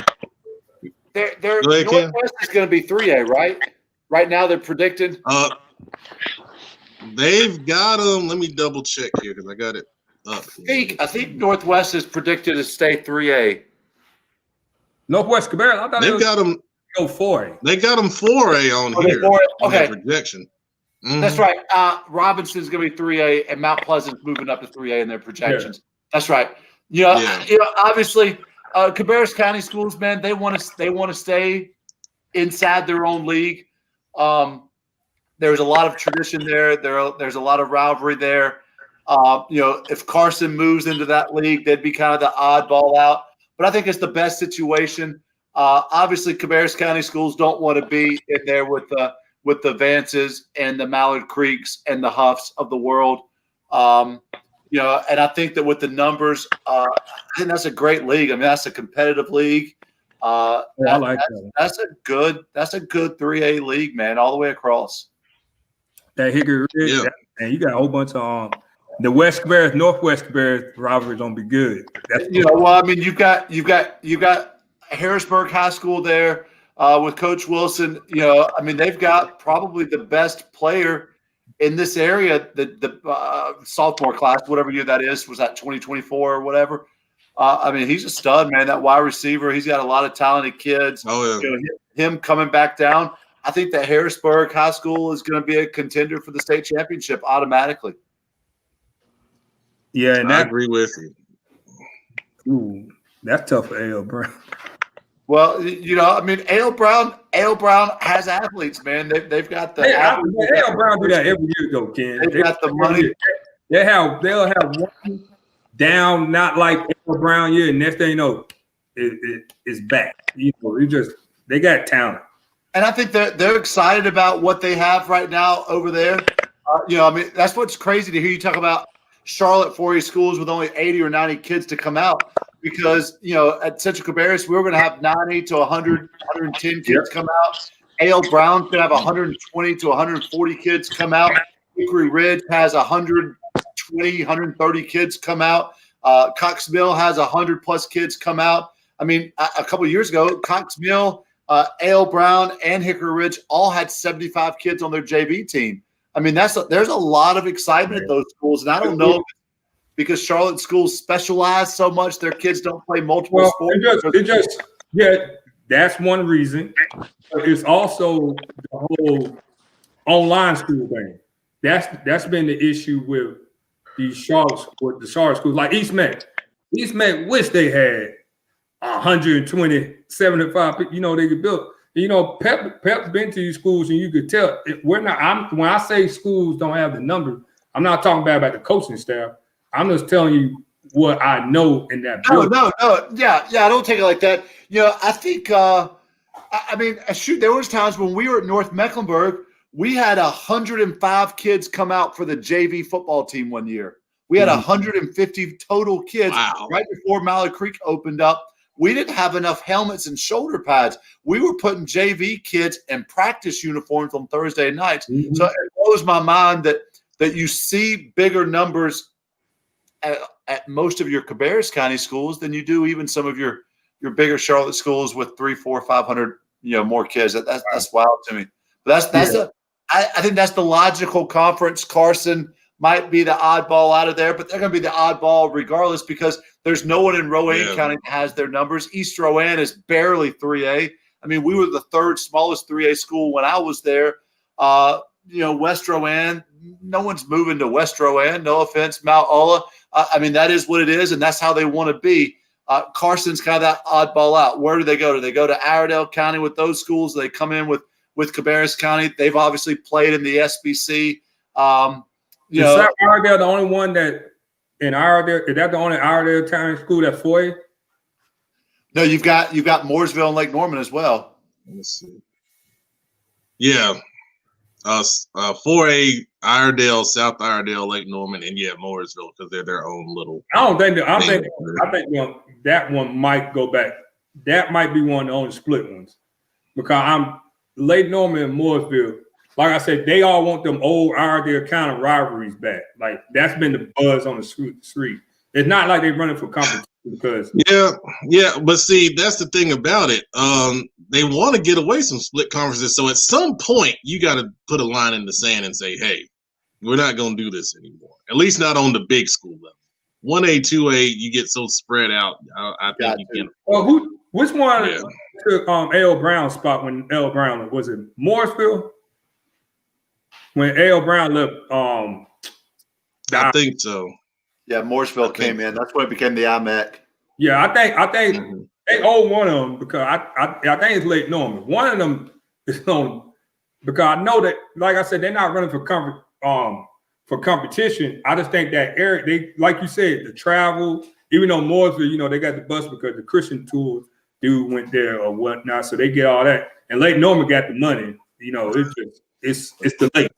Their Northwest is going to be 3A, right? Right now they're predicted. They've got them. Let me double check here because I got it up. I think Northwest is predicted to stay 3A. Northwest Cabarrus, I thought they've got them. Go 4A. They got them 4A on here. Okay, projection. Mm-hmm. That's right. Robinson's going to be 3A, and Mount Pleasant's moving up to 3A in their projections. Yeah. That's right. Obviously. Cabarrus County schools, man, they want to stay inside their own league. There's a lot of tradition there. There's a lot of rivalry there. If Carson moves into that league, they'd be kind of the oddball out. But I think it's the best situation. Obviously, Cabarrus County schools don't want to be in there with the Vances and the Mallard Creeks and the Huffs of the world. And I think that with the numbers, I think that's a great league. I mean, that's a competitive league. I like that. That's a good 3A league, man, all the way across. That Hickory Ridge, and you got a whole bunch of the West Cabarrus, Northwest Cabarrus rivalry gonna be good. That's well, I mean, you've got Harrisburg High School there. with Coach Wilson. I mean, they've got probably the best player in this area. The sophomore class, whatever year that is, was that 2024 or whatever. I mean, he's a stud, man. That wide receiver, he's got a lot of talented kids. Oh, yeah. Him coming back down, I think that Harrisburg High School is going to be a contender for the state championship automatically. Yeah, and I agree with you. Ooh, that's tough for A.L. Brown. Well, I mean, A.L. Brown has athletes, man. They've got the A.L. Brown do that every year, though, Ken. They've got the money. They'll have one down, not like A.L. Brown year, and next thing you know, it's back. They got talent. And I think they're excited about what they have right now over there. I mean, that's what's crazy to hear you talk about Charlotte 4A schools with only 80 or 90 kids to come out, because at Central Cabarrus we were going to have 90 to 100, 110 kids come out. A.L. Brown's going to have 120 to 140 kids come out. Hickory Ridge has 120, 130 kids come out. Cox Mill has 100 plus kids come out. I mean, a couple of years ago, Cox Mill, A.L. Brown, and Hickory Ridge all had 75 kids on their JV team. I mean, there's a lot of excitement at those schools, and I don't know if because Charlotte schools specialize so much, their kids don't play multiple sports. That's one reason. But it's also the whole online school thing. That's been the issue with the Charlotte schools, like East Met. East Met wish they had 120, 75. They could build. Pep's been to these schools, and you could tell when I say schools don't have the numbers, I'm not talking about the coaching staff. I'm just telling you what I know in that building. No. Yeah, I don't take it like that. I think, I mean, shoot, there was times when we were at North Mecklenburg, we had 105 kids come out for the JV football team one year. We had 150 total kids right before Malley Creek opened up. We didn't have enough helmets and shoulder pads. We were putting JV kids in practice uniforms on Thursday nights. Mm-hmm. So it blows my mind that you see bigger numbers at most of your Cabarrus County schools than you do even some of your bigger Charlotte schools with 300, 400, 500 more kids. That's wild to me. But I think that's the logical conference. Carson might be the oddball out of there, but they're going to be the oddball regardless because there's no one in Rowan County that has their numbers. East Rowan is barely 3A. I mean, we were the third smallest 3A school when I was there. West Rowan, no one's moving to West Rowan. No offense, Mount Ola. I mean, that is what it is, and that's how they want to be. Carson's kind of that oddball out. Where do they go? Do they go to Iredell County with those schools? Do they come in with Cabarrus County? They've obviously played in the SBC. Is Iredell the only one that in Iredell? Is that the only Iredell County school that's 4A? No, you've got Mooresville and Lake Norman as well. Let's see. Yeah. 4A, Iredell, South Iredell, Lake Norman, and Mooresville because they're their own little. I think that one might go back. That might be one of the only split ones because Lake Norman and Mooresville. Like I said, they all want them old Iredell kind of rivalries back. Like that's been the buzz on the street. It's not like they're running for competition because but see, that's the thing about it. They want to get away from split conferences. So at some point, you got to put a line in the sand and say, hey, we're not going to do this anymore. At least not on the big school level. 1A, 2A, you get so spread out. I think you can. Well, which one took A.L. Brown's spot when A.L. Brown was it Mooresville? When A.L. Brown left, I think so. Yeah, Mooresville came in. That's when it became the IMAC. Yeah, I think they owe one of them because I think it's Lake Norman. One of them is on because I know that, like I said, they're not running for competition. I just think that Eric, they like you said, the travel. Even though Mooresville, they got the bus because the Christian Tour dude went there or whatnot, so they get all that. And Lake Norman got the money. It's the lake.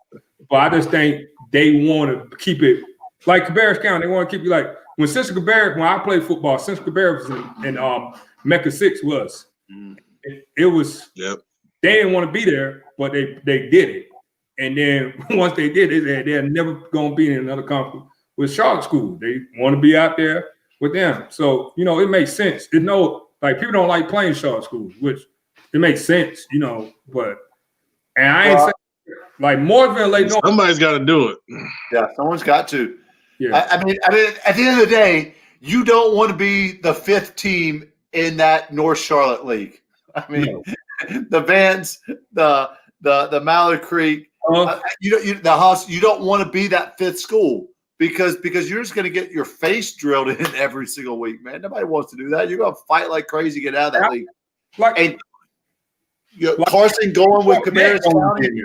But I just think they want to keep it like Cabarrus County. They want to keep you like when Central Cabarrus, when I played football, Central Cabarrus was in Mecca 6 was. It was they didn't want to be there, but they did it. And then once they did it, they're never gonna be in another conference with Charlotte School. They want to be out there with them. So, it makes sense. People don't like playing Charlotte School, which it makes sense, but and I ain't saying like Mooresville, Lake Norman. Somebody's got to do it. Yeah, someone's got to. Yeah. I mean, at the end of the day, you don't want to be the 5th team in that North Charlotte League. I mean, the Vans, the Mallard Creek, you don't want to be that 5th school because you're just going to get your face drilled in every single week, man. Nobody wants to do that. You're going to fight like crazy to get out of that league. Carson going with Cabarrus County.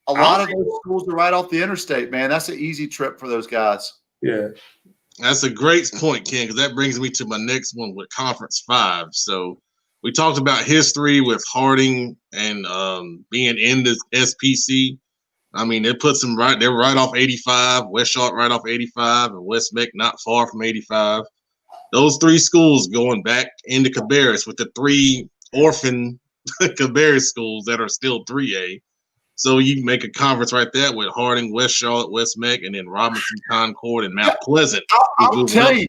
A lot of those schools are right off the interstate, man. That's an easy trip for those guys. Yeah. That's a great point, Ken, because that brings me to my next one with Conference 5. So we talked about history with Harding and being in the SPC. I mean, it puts them right – they're right off 85, West Charlotte right off 85, and West Meck not far from 85. Those 3 schools going back into Cabarrus with the 3 orphan Cabarrus schools that are still 3A. So you make a conference right there with Harding, West Charlotte, West Meck, and then Robinson, Concord, and Mount Pleasant. I'll tell you,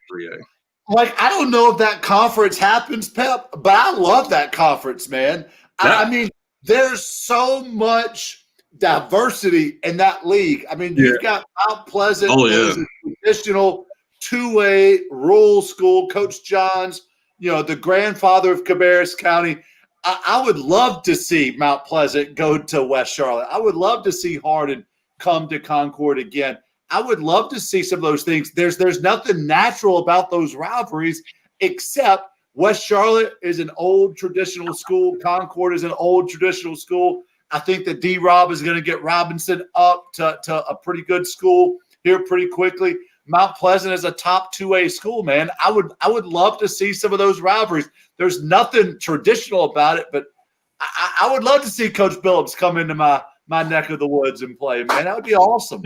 like, I don't know if that conference happens, Pep, but I love that conference, man. I mean, there's so much diversity in that league. I mean, you've got Mount Pleasant, a traditional 2A rural school, Coach Johns, the grandfather of Cabarrus County. I would love to see Mount Pleasant go to West Charlotte. I would love to see Hardin come to Concord again. I would love to see some of those things. There's nothing natural about those rivalries except West Charlotte is an old traditional school. Concord is an old traditional school. I think that D-Rob is going to get Robinson up to a pretty good school here pretty quickly. Mount Pleasant is a top 2A school, man. I would love to see some of those rivalries. There's nothing traditional about it, but I would love to see Coach Billups come into my neck of the woods and play, man. That would be awesome.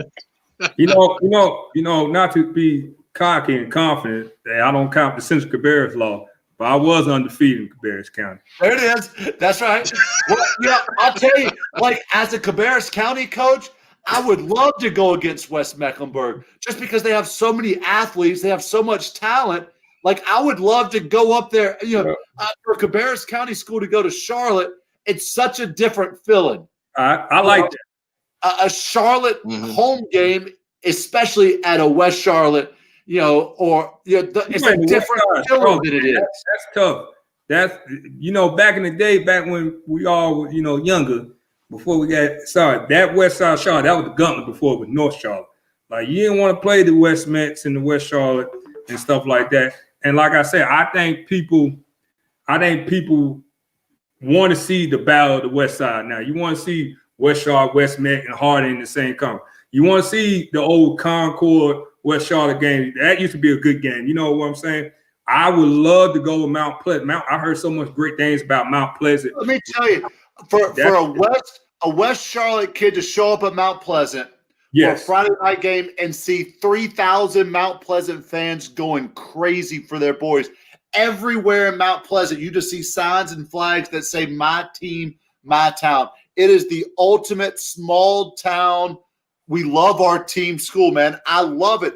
Not to be cocky and confident that I don't count the Central Cabarrus law, but I was undefeated in Cabarrus County. There it is. That's right. Well, I'll tell you, like, as a Cabarrus County coach, I would love to go against West Mecklenburg just because they have so many athletes. They have so much talent. Like, I would love to go up there, for Cabarrus County School to go to Charlotte. It's such a different feeling. I like that. A Charlotte home game, especially at a West Charlotte, it's a different feeling than it is. That's tough. That's, back in the day, back when we all were, younger, before we got started, that West Side Charlotte, that was the gauntlet before it was North Charlotte. Like, you didn't want to play the West Mets and the West Charlotte and stuff like that. And like I said, I think people want to see the battle of the West Side now. You want to see West Charlotte, West Met, and Harding in the same conference. You want to see the old Concord, West Charlotte game. That used to be a good game. You know what I'm saying? I would love to go with Mount Pleasant. I heard so much great things about Mount Pleasant. Let me tell you, for a West Charlotte kid to show up at Mount Pleasant for a Friday night game and see 3,000 Mount Pleasant fans going crazy for their boys. Everywhere in Mount Pleasant, you just see signs and flags that say "My team, my town." It is the ultimate small town. We love our team school, man. I love it.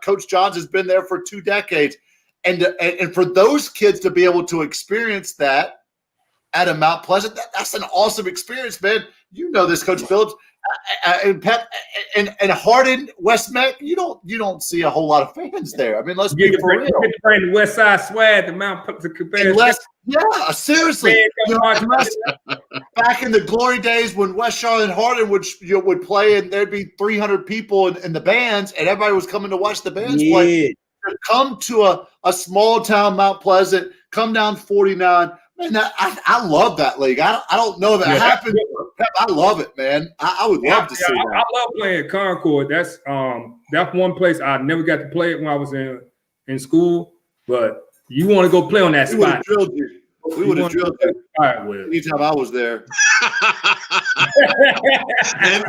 Coach Johns has been there for 2 decades. And for those kids to be able to experience that at a Mount Pleasant, that's an awesome experience, man. You know this, Coach Phillips. And Pep and Hardin, West Meck, you don't see a whole lot of fans there. I mean, let's be for real. You get to bring the West Side swag to Mount Pleasant. Yeah, seriously. Back in the glory days when West Charlotte and Hardin would play, and there'd be 300 people in the bands, and everybody was coming to watch the bands play. To come to a small town, Mount Pleasant, come down 49. Man, I love that league. I don't know that happened. I love it, man. I would love to see that. I love playing Concord. That's one place I never got to play it when I was in school. But you want to go play on that spot. We would have drilled you. Anytime I was there. And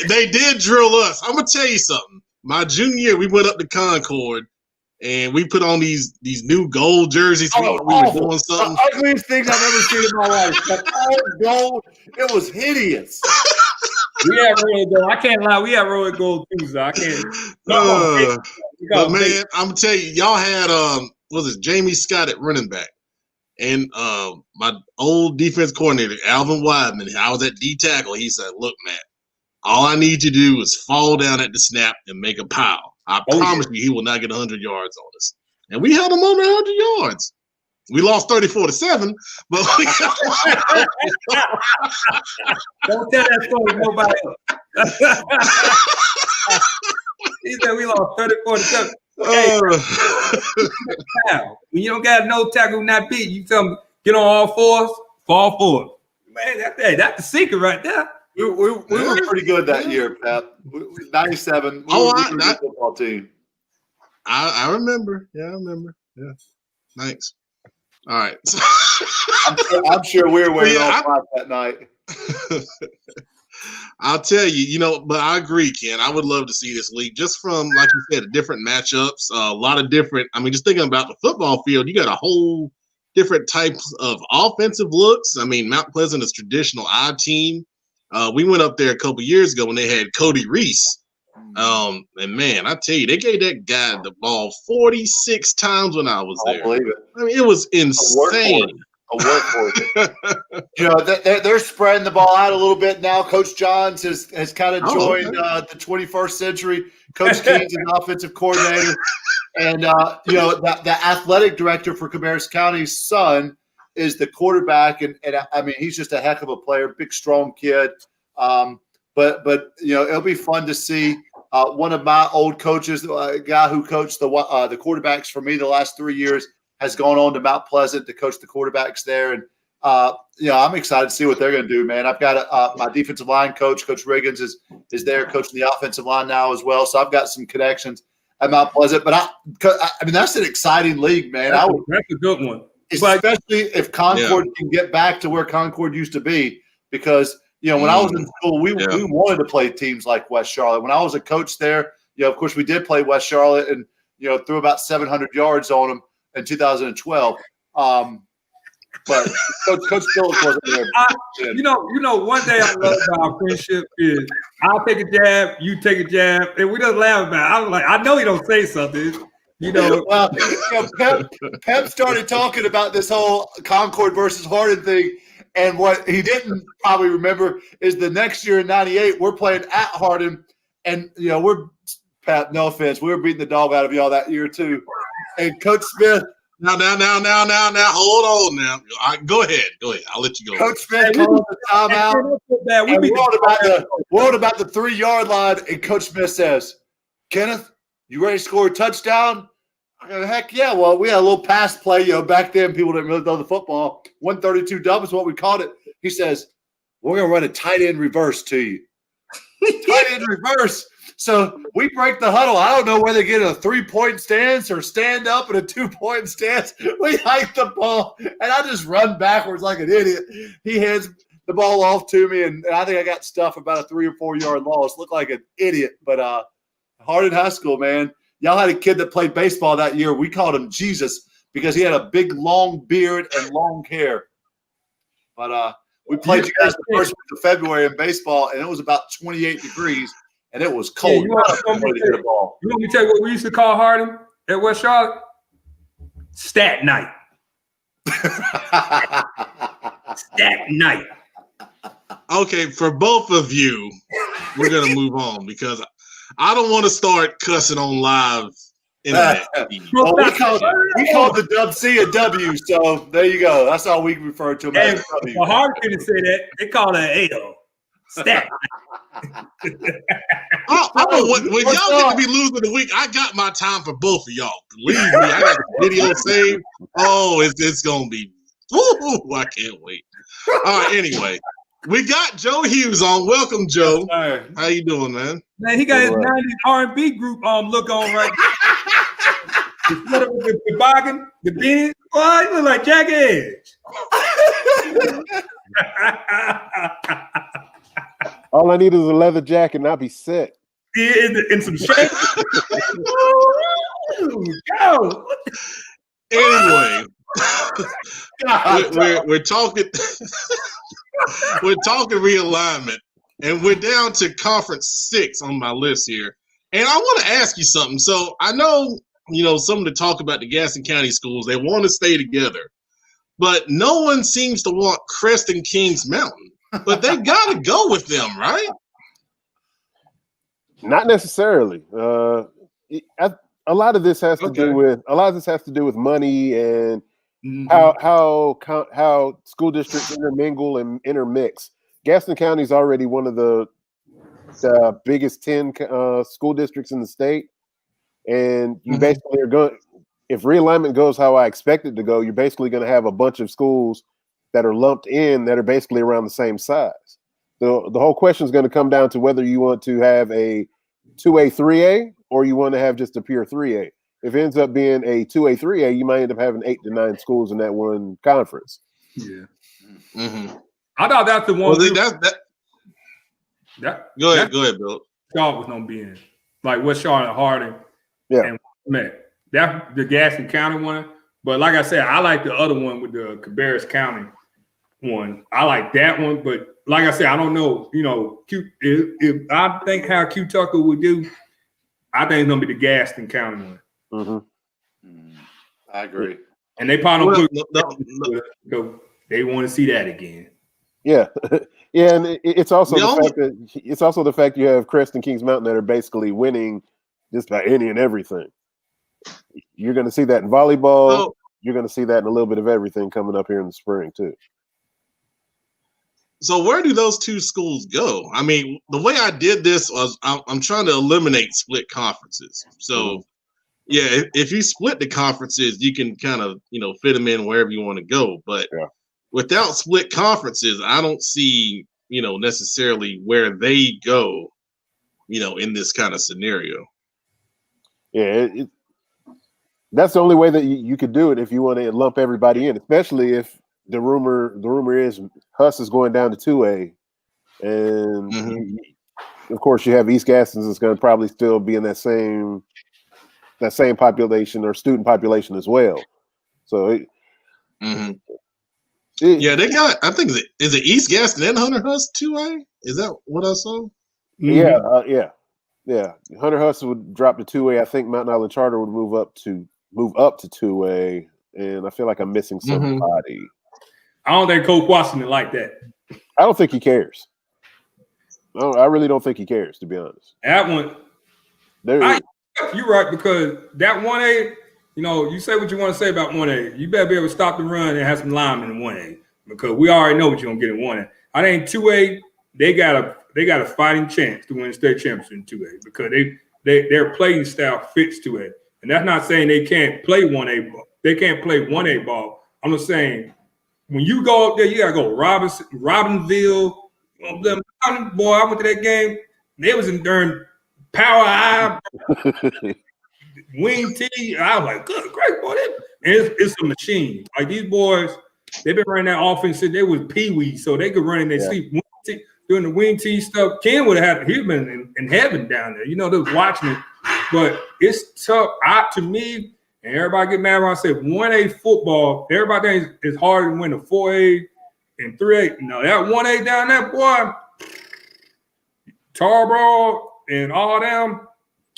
they did drill us. I'm gonna tell you something. My junior year, we went up to Concord. And we put on these new gold jerseys. We were doing something. The ugliest things I've ever seen in my life. But all gold, it was hideous. We had royal gold. I can't lie. We had royal gold too, so I can't. But man, I'm gonna tell you, y'all had was it Jamie Scott at running back, And my old defense coordinator, Alvin Weidman, I was at D tackle. He said, "Look, Matt, all I need you to do is fall down at the snap and make a pile. I promise you he will not get 100 yards on us." And we held him under 100 yards. We lost 34-7, but we don't tell that story to nobody else. He said we lost 34-7. Hey, when you don't got no tackle not beat, you tell them get on all fours, fall forward. Man, that's the secret right there. We were pretty good that year, Pep. 97. We were a good football team. I remember. Yeah, I remember. Yeah. Thanks. All right. I'm sure we were wearing all black that night. I'll tell you, but I agree, Ken. I would love to see this league just from, like you said, different matchups, a lot of different. I mean, just thinking about the football field, you got a whole different types of offensive looks. I mean, Mount Pleasant is traditional I team. We went up there a couple years ago when they had Cody Reese. And man, I tell you, they gave that guy the ball 46 times when I was there. I believe it. I mean, it was insane. A work for it. They're spreading the ball out a little bit now. Coach Johns has kind of joined the 21st century. Coach Keen's an offensive coordinator. And, the athletic director for Cabarrus County's son is the quarterback. And I mean, he's just a heck of a player, big, strong kid. But it'll be fun to see one of my old coaches, a guy who coached the quarterbacks for me the last 3 years, has gone on to Mount Pleasant to coach the quarterbacks there. And, I'm excited to see what they're going to do, man. I've got my defensive line coach, Coach Riggins, is there coaching the offensive line now as well. So I've got some connections at Mount Pleasant. But, I mean, that's an exciting league, man. That's a good one. Especially if Concord can get back to where Concord used to be. Because, when I was in school, we wanted to play teams like West Charlotte. When I was a coach there, of course, we did play West Charlotte and, threw about 700 yards on them in 2012. But Coach Phillips wasn't there. One thing I love about our friendship is I'll take a jab, you take a jab, and we just laugh about it. I was like, I know you don't say something. Well, Pep started talking about this whole Concord versus Hardin thing. And what he didn't probably remember is the next year in '98, we're playing at Hardin. And, we're – Pat, no offense, we were beating the dog out of y'all that year too. And Coach Smith – Now, hold on now. All right, go ahead. I'll let you go. Coach Smith called the timeout. We're on about the 3-yard line, and Coach Smith says, "Kenneth, you ready to score a touchdown?" I go, "Heck yeah." Well, we had a little pass play. Back then people didn't really know the football. 132 dub is what we called it. He says, "We're going to run a tight end reverse to you." Tight end reverse. So we break the huddle. I don't know whether they get a 3-point stance or stand up in a 2-point stance. We hike the ball, and I just run backwards like an idiot. He hands the ball off to me, and I think I got stuff about a 3 or 4 yard loss. Looked like an idiot, but Hardin High School, man. Y'all had a kid that played baseball that year. We called him Jesus because he had a big, long beard and long hair. But we played you guys the first week of February in baseball, and it was about 28 degrees. And it was cold. You want me to tell you what we used to call Hardin at West Charlotte? Stat night. Stat night. Okay, for both of you, we're going to move on because I don't want to start cussing on live internet. Well, we called the Dub C a W, so there you go. That's all we refer to them as. For Hardin to say that, they call it an L. Stat. When y'all get to be losing the week, I got my time for both of y'all. Believe me, I got the video saved. Oh, it's gonna be. Woo, I can't wait. All right. Anyway, we got Joe Hughes on. Welcome, Joe. Right. How you doing, man? Man, he got his 90s R&B group look on right now. The toboggan, the beanie. Boy, he look like Jack Edge. All I need is a leather jacket and I'll be set. In some shade. Go. Anyway, we're talking we're talking realignment, and we're down to Conference 6 on my list here. And I want to ask you something. So I know, some of the talk about the Gaston County schools, they want to stay together. but no one seems to want Creston Kings Mountain. But they got to go with them, right? Not necessarily. A lot of this has to do with money and how school districts intermingle and intermix. Gaston County is already one of the biggest 10 school districts in the state, and you basically are going. If realignment goes how I expect it to go, you're basically going to have a bunch of schools that are lumped in that are basically around the same size. So the whole question is going to come down to whether you want to have a 2A, 3A, or you want to have just a pure 3A. If it ends up being a 2A, 3A, you might end up having 8 to 9 schools in that one conference. Yeah. I thought that's the one. Well, go ahead, Bill. Shaw was gonna be in, like West Charlotte, Harding, and Met. That's the Gaston County one. But like I said, I like the other one with the Cabarrus County one. I like that one, but like I said, I don't know. You know, if I think how Q Tucker would do, I think it's gonna be the Gaston County one. I agree. And they probably don't they want to see that again. Yeah, yeah, and it's also the fact you have Creston Kings Mountain that are basically winning just by any and everything. You're going to see that in volleyball. You're going to see that in a little bit of everything coming up here in the spring too. So where do those two schools go? I mean, the way I did this was I'm trying to eliminate split conferences. So, yeah, if you split the conferences, you can kind of, fit them in wherever you want to go. But without split conferences, I don't see, necessarily where they go, in this kind of scenario. Yeah, that's the only way that you could do it if you want to lump everybody in, especially if the rumor is Huss is going down to 2A, and of course you have East Gaston's is going to probably still be in that same population or student population as well. So, yeah, they got. I think is it East Gaston and Hunter Huss 2A? Is that what I saw? Yeah. Hunter Huss would drop to 2A. I think Mountain Island Charter would move up to 2A, and I feel like I'm missing somebody. I don't think Coach Washington like that. I don't think he cares. No, I really don't think he cares, to be honest. That one, you're right, because that 1A, you say what you want to say about 1A. You better be able to stop the run and have some linemen in 1A, because we already know what you're gonna get in 1A. I think 2A, they got a fighting chance to win the state championship in 2A, because their playing style fits 2A. And that's not saying they can't play 1A ball. They can't play 1A ball. I'm just saying, when you go up there, you gotta go Robbinsville. Boy, I went to that game. They was in during Power I, Wing T. I was like, good, great boy. And it's a machine. Like these boys, they've been running that offense since they was peewee, so they could run in their sleep. Doing the Wing T stuff. Ken would have he'd been in heaven down there. They was watching it. But it's tough. To me, and everybody get mad when I say 1A football, everybody thinks it's harder to win a 4A and 3A. No, that 1A down there, boy, Tarboro and all them,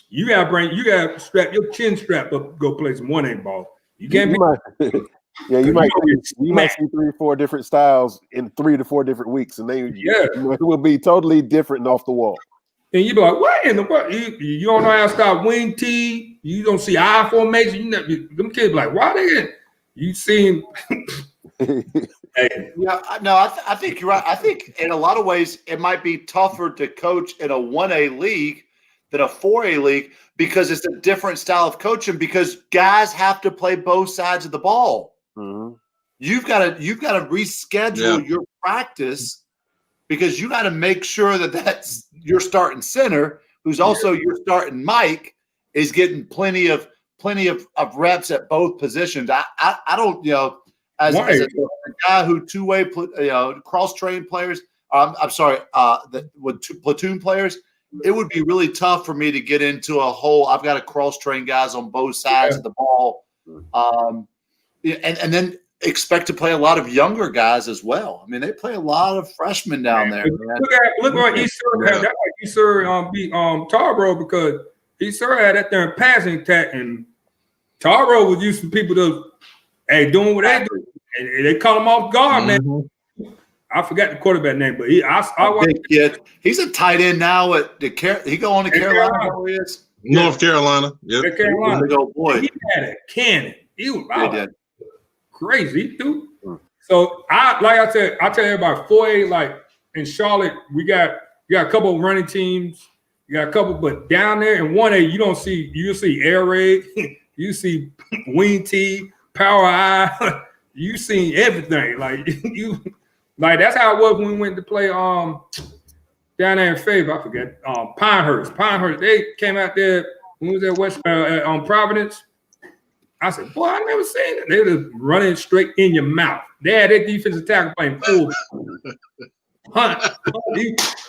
you gotta strap your chin strap up, go play some 1A ball. You can't you might see 3 or 4 different styles in 3 to 4 different weeks, and it will be totally different and off the wall. And you be like, what in the world? You don't know how to stop wing T. You don't see I formation. Them kids be like, why they in? You seen? I think you're right. I think in a lot of ways it might be tougher to coach in a 1A league than a 4A league, because it's a different style of coaching, because guys have to play both sides of the ball. You've got to reschedule your practice, because you got to make sure that's your starting center, who's also your starting Mike, is getting plenty of reps at both positions. I don't, as a guy who 2-way cross-trained players, with platoon players, it would be really tough for me to get into a whole. I've got to cross-train guys on both sides of the ball, and then expect to play a lot of younger guys as well. I mean, they play a lot of freshmen down there. Man. Look what East Sur had. That East Sur beat Tarboro, because East Sur had that there in passing attack, and Tarboro was using people to doing what they do, and they caught him off guard, man. Mm-hmm. I forgot the quarterback name, but he's a tight end now at the he go on to Carolina. Where he is? North Carolina. Yep. Carolina. Big old boy. He had a cannon. He was crazy, dude. So I tell everybody, 4A, like in Charlotte, you got a couple of running teams, you got a couple, but down there in 1A, you'll see air raid, you see wing T, power I, you see everything. Like that's how it was when we went to play down there in Fayetteville. I forget. Pinehurst. They came out there when we was at West on Providence. I said, boy, I never seen it. They were running straight in your mouth. They had that defensive tackle playing full.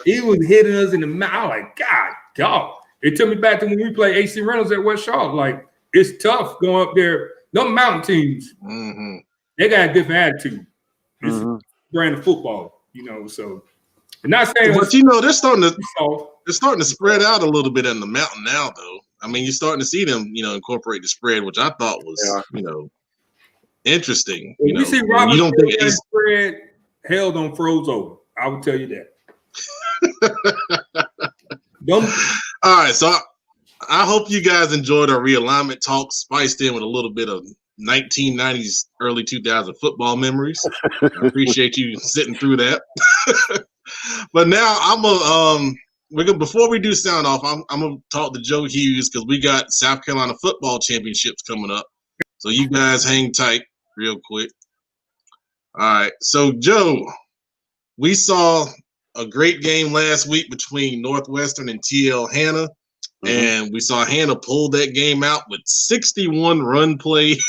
He was hitting us in the mouth. I was like, God, dog. It took me back to when we played AC Reynolds at West Charlotte. Like, it's tough going up there. Them mountain teams, they got a different attitude. It's a brand of football, so I'm not saying, but they're starting to spread out a little bit in the mountain now, though. I mean, you're starting to see them, incorporate the spread, which I thought was, interesting. You see Robert, you don't think spread hell don't froze over. I would tell you that. All right, so I hope you guys enjoyed our realignment talk, spiced in with a little bit of 1990s, early 2000 football memories. I appreciate you sitting through that. But now before we do sound off, I'm gonna talk to Joe Hughes because we got South Carolina football championships coming up. So you guys hang tight real quick. All right. So Joe, we saw a great game last week between Northwestern and TL Hanna. And we saw Hanna pull that game out with 61 run plays,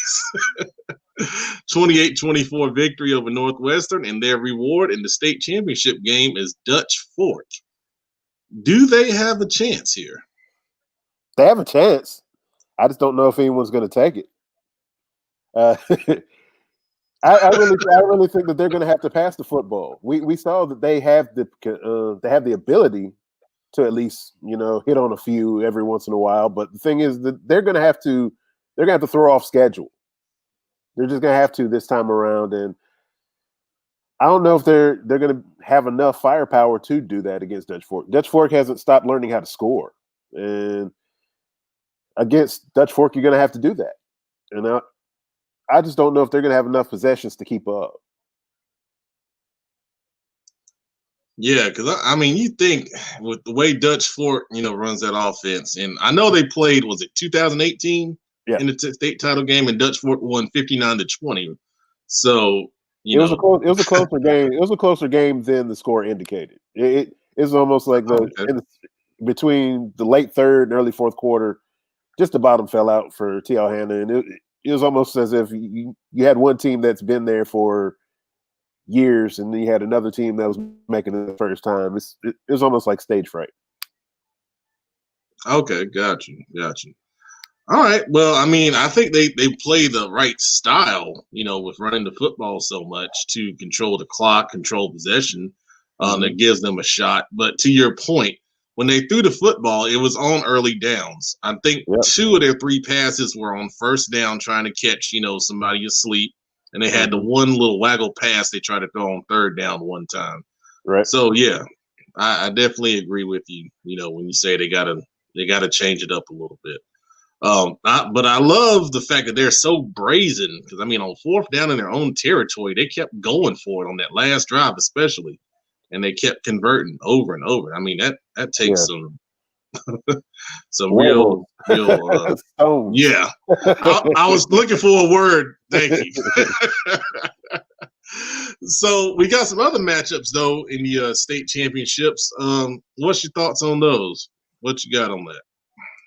28-24 victory over Northwestern, and their reward in the state championship game is Dutch Fork. Do they have a chance here? They have a chance. I just don't know if anyone's going to take it. I really think that they're going to have to pass the football. We saw that they have the ability to at least hit on a few every once in a while. But the thing is that they're going to have to throw off schedule. They're just going to have to this time around, and I don't know if they're going to have enough firepower to do that against Dutch Fork. Dutch Fork hasn't stopped learning how to score, and against Dutch Fork, you're going to have to do that. And I just don't know if they're going to have enough possessions to keep up. Yeah, because you think with the way Dutch Fork, runs that offense, and I know they played, was it 2018 in the state title game, and Dutch Fork won 59-20. So it was a closer game. It was a closer game than the score indicated. It's almost like between the late third and early fourth quarter, just the bottom fell out for TL Hanna, and it was almost as if you had one team that's been there for years, and then you had another team that was making it the first time. It was almost like stage fright. Okay, got you. All right. Well, I think they play the right style, with running the football so much to control the clock, control possession, that gives them a shot. But to your point, when they threw the football, it was on early downs. I think 2 of their 3 passes were on first down trying to catch, somebody asleep. And they had the one little waggle pass they tried to throw on third down one time. Right. So yeah, I definitely agree with you. When you say they gotta change it up a little bit. But I love the fact that they're so brazen because on fourth down in their own territory, they kept going for it on that last drive, especially, and they kept converting over and over. That takes some real yeah. I was looking for a word. Thank you. So we got some other matchups though in the state championships. What's your thoughts on those? What you got on that?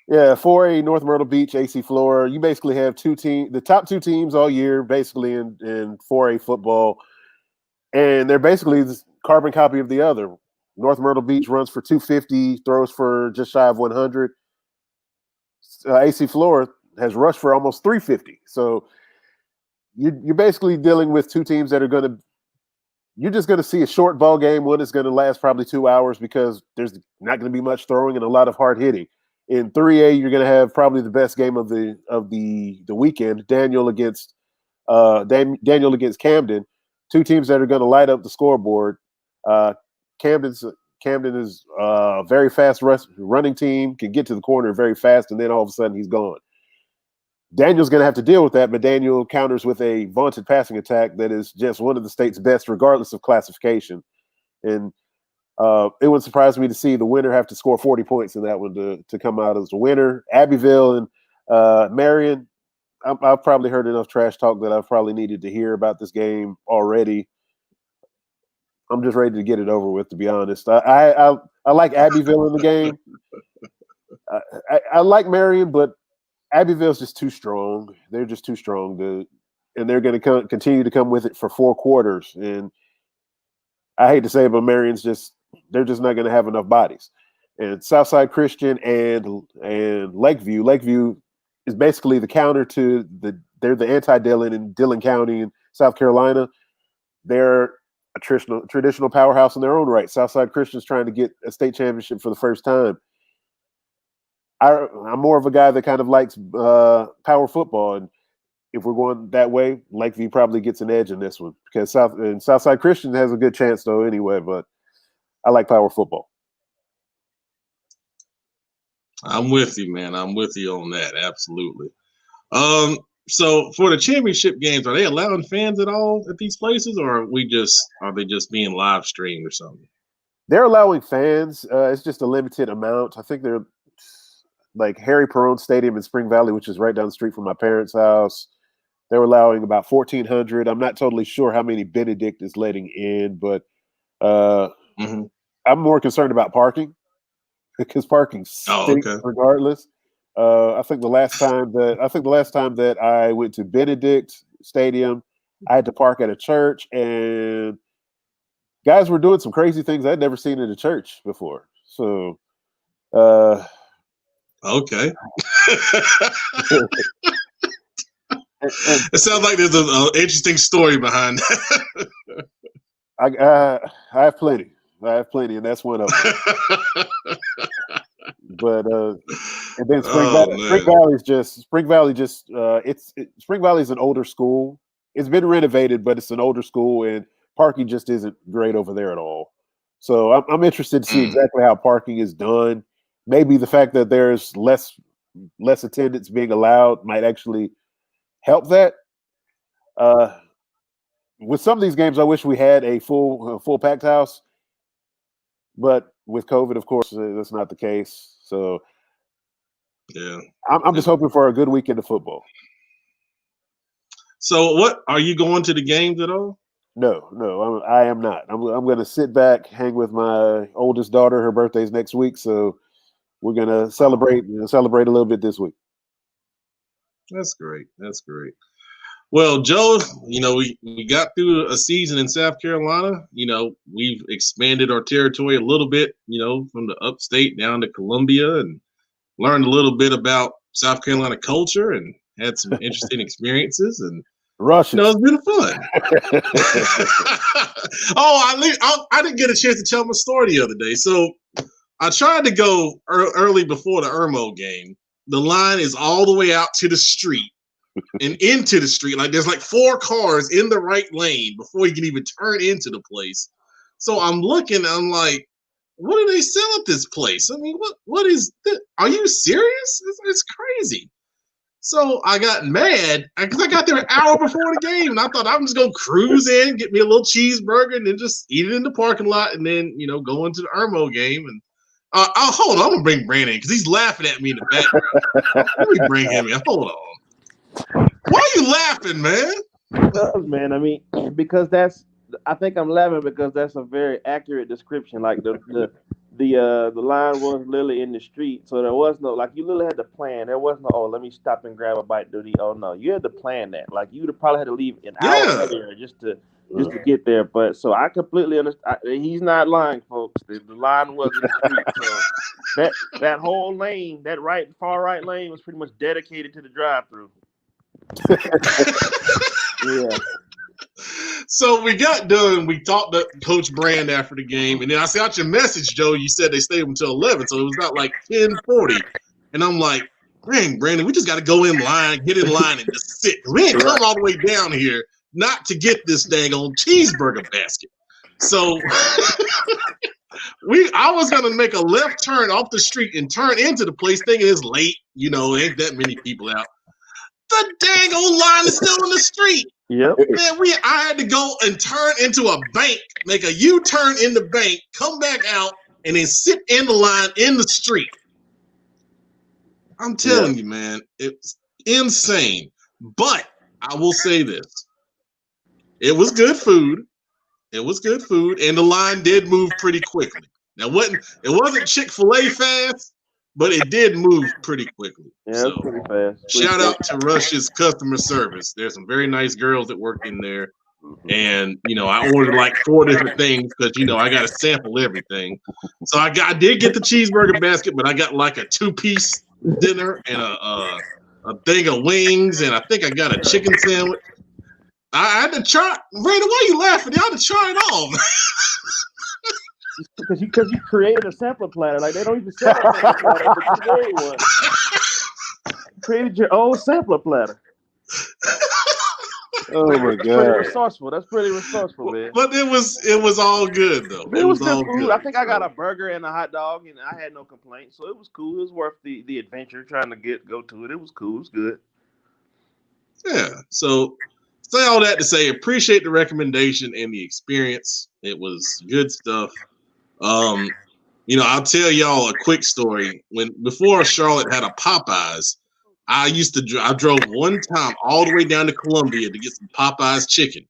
Yeah, 4A North Myrtle Beach, AC Flora. You basically have the top 2 teams all year, basically in 4A football, and they're basically the carbon copy of the other. North Myrtle Beach runs for 250, throws for just shy of 100. AC Flora has rushed for almost 350. So you're basically dealing with 2 teams that are you're just going to see a short ball game. One is going to last probably 2 hours because there's not going to be much throwing and a lot of hard hitting. In 3A, you're going to have probably the best game of the weekend. Daniel against Daniel against Camden, two teams that are going to light up the scoreboard. Camden is a very fast running team, can get to the corner very fast, and then all of a sudden he's gone. Daniel's going to have to deal with that, but Daniel counters with a vaunted passing attack that is just one of the state's best, regardless of classification. And it would surprise me to see the winner have to score 40 points in that one to come out as the winner. Abbeville and Marion, I've probably heard enough trash talk that I've probably needed to hear about this game already. I'm just ready to get it over with, to be honest. I like Abbeville in the game. I like Marion, but Abbeville's just too strong. They're just too strong, and they're going to continue to come with it for 4 quarters. And I hate to say it, but Marion's they're just not going to have enough bodies. And Southside Christian and Lakeview is basically the counter to they're the anti-Dillon in Dillon County in South Carolina. They're a traditional powerhouse in their own right. Southside Christian's trying to get a state championship for the first time. I'm more of a guy that kind of likes power football, and if we're going that way, Lakeview probably gets an edge in this one because Southside Christian has a good chance though anyway. But I like power football. I'm with you, man. I'm with you on that. Absolutely. So for the championship games, are they allowing fans at all at these places, or are they just being live streamed or something? They're allowing fans. It's just a limited amount. I think they're like Harry Perone Stadium in Spring Valley, which is right down the street from my parents' house. They're allowing about 1,400. I'm not totally sure how many Benedict is letting in, but I'm more concerned about parking because parking stinks regardless. I think the last time that I went to Benedict Stadium, I had to park at a church, and guys were doing some crazy things I'd never seen in a church before. So, okay. It sounds like there's an interesting story behind that. I have plenty. And that's one of them. But and then Spring Valley Spring Valley is an older school. It's been renovated, but it's an older school, and parking just isn't great over there at all. So I'm interested to see exactly how parking is done. Maybe the fact that there's less attendance being allowed might actually help that. With some of these games, I wish we had a full packed house, but with COVID, of course, that's not the case. So, yeah, I'm just hoping for a good weekend of football. So, what are you going to the games at all? No, I am not. I'm going to sit back, hang with my oldest daughter. Her birthday's next week, so we're going to celebrate a little bit this week. That's great. Well, Joe, we got through a season in South Carolina. We've expanded our territory a little bit, from the upstate down to Columbia, and learned a little bit about South Carolina culture and had some interesting experiences. And Russian. It's been fun. I didn't get a chance to tell my story the other day. So I tried to go early before the Irmo game. The line is all the way out to the street and into the street. Like there's like 4 cars in the right lane before you can even turn into the place. So I'm looking, I'm like, what do they sell at this place? I mean, what is this? Are you serious? It's crazy. So I got mad because I got there an hour before the game, and I thought I'm just gonna cruise in, get me a little cheeseburger, and then just eat it in the parking lot, and then go into the Irmo game. And hold on, I'm gonna bring Brandon because he's laughing at me in the background. Let me bring him in. Hold on. Why are you laughing, man? Man, I mean, because I think I'm laughing because that's a very accurate description. Like the line was literally in the street, so there was no, like, you literally had to plan. There was no, let me stop and grab a bite. No, you had to plan that. Like you would have probably had to leave an hour earlier just to get there. But so I completely understand. He's not lying, folks. The line was in the street. So that whole lane, that far right lane, was pretty much dedicated to the drive-through. Yeah. So we got done. We talked to Coach Brand after the game, and then I got your message, Joe. You said they stayed until 11, so it was about like 10:40. And I'm like, dang, Brandon, we just got to go in line, get in line, and just sit. We ain't come all the way down here not to get this dang on cheeseburger basket. So I was gonna make a left turn off the street and turn into the place, thinking it's late. Ain't that many people out. The dang old line is still in the street. Yep. Man, I had to go and turn into a bank, make a U-turn in the bank, come back out, and then sit in the line in the street. I'm telling you, man, it's insane. But I will say this. It was good food. And the line did move pretty quickly. Now, it wasn't Chick-fil-A fast, but it did move pretty quickly. Yeah, it's pretty fast. Shout out to Rush's customer service. There's some very nice girls that work in there. And, I ordered like 4 different things because, I got to sample everything. So I did get the cheeseburger basket, but I got like a 2-piece dinner and a thing of wings, and I think I got a chicken sandwich. I had to try. Brandon, why are you laughing? I had to try it all. Because you created a sampler platter. Like, they don't even sell a sampler platter, but you created one. You created your own sampler platter. Oh my Pretty God. resourceful. That's pretty resourceful, man. But it was all good though. It was all good food. good. I think I got a burger and a hot dog, and I had no complaints. So it was cool. It was worth the adventure trying to go to it. It was cool. It was good. Yeah. So say all that to say, appreciate the recommendation and the experience. It was good stuff. I'll tell y'all a quick story. Before Charlotte had a Popeyes, I drove one time all the way down to Columbia to get some Popeyes chicken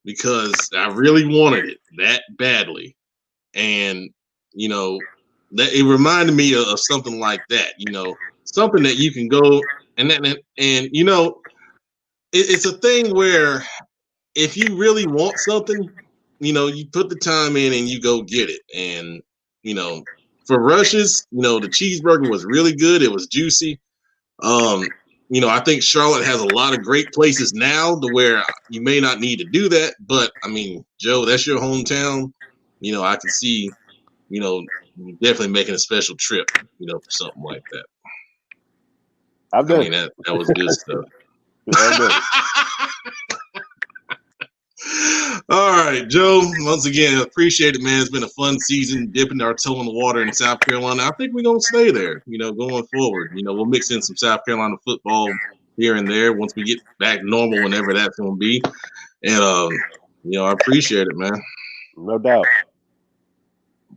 because I really wanted it that badly. And, that it reminded me of something like that, something that you can go it's a thing where if you really want something, you put the time in and you go get it. And, for Rush's, the cheeseburger was really good. It was juicy. I think Charlotte has a lot of great places now to where you may not need to do that. But, Joe, that's your hometown. I can see, definitely making a special trip, for something like that. I've done that was good stuff. All right, Joe, once again, appreciate it, man. It's been a fun season, dipping our toe in the water in South Carolina. I think we're going to stay there, going forward. We'll mix in some South Carolina football here and there once we get back normal, whenever that's going to be. And, I appreciate it, man. No doubt.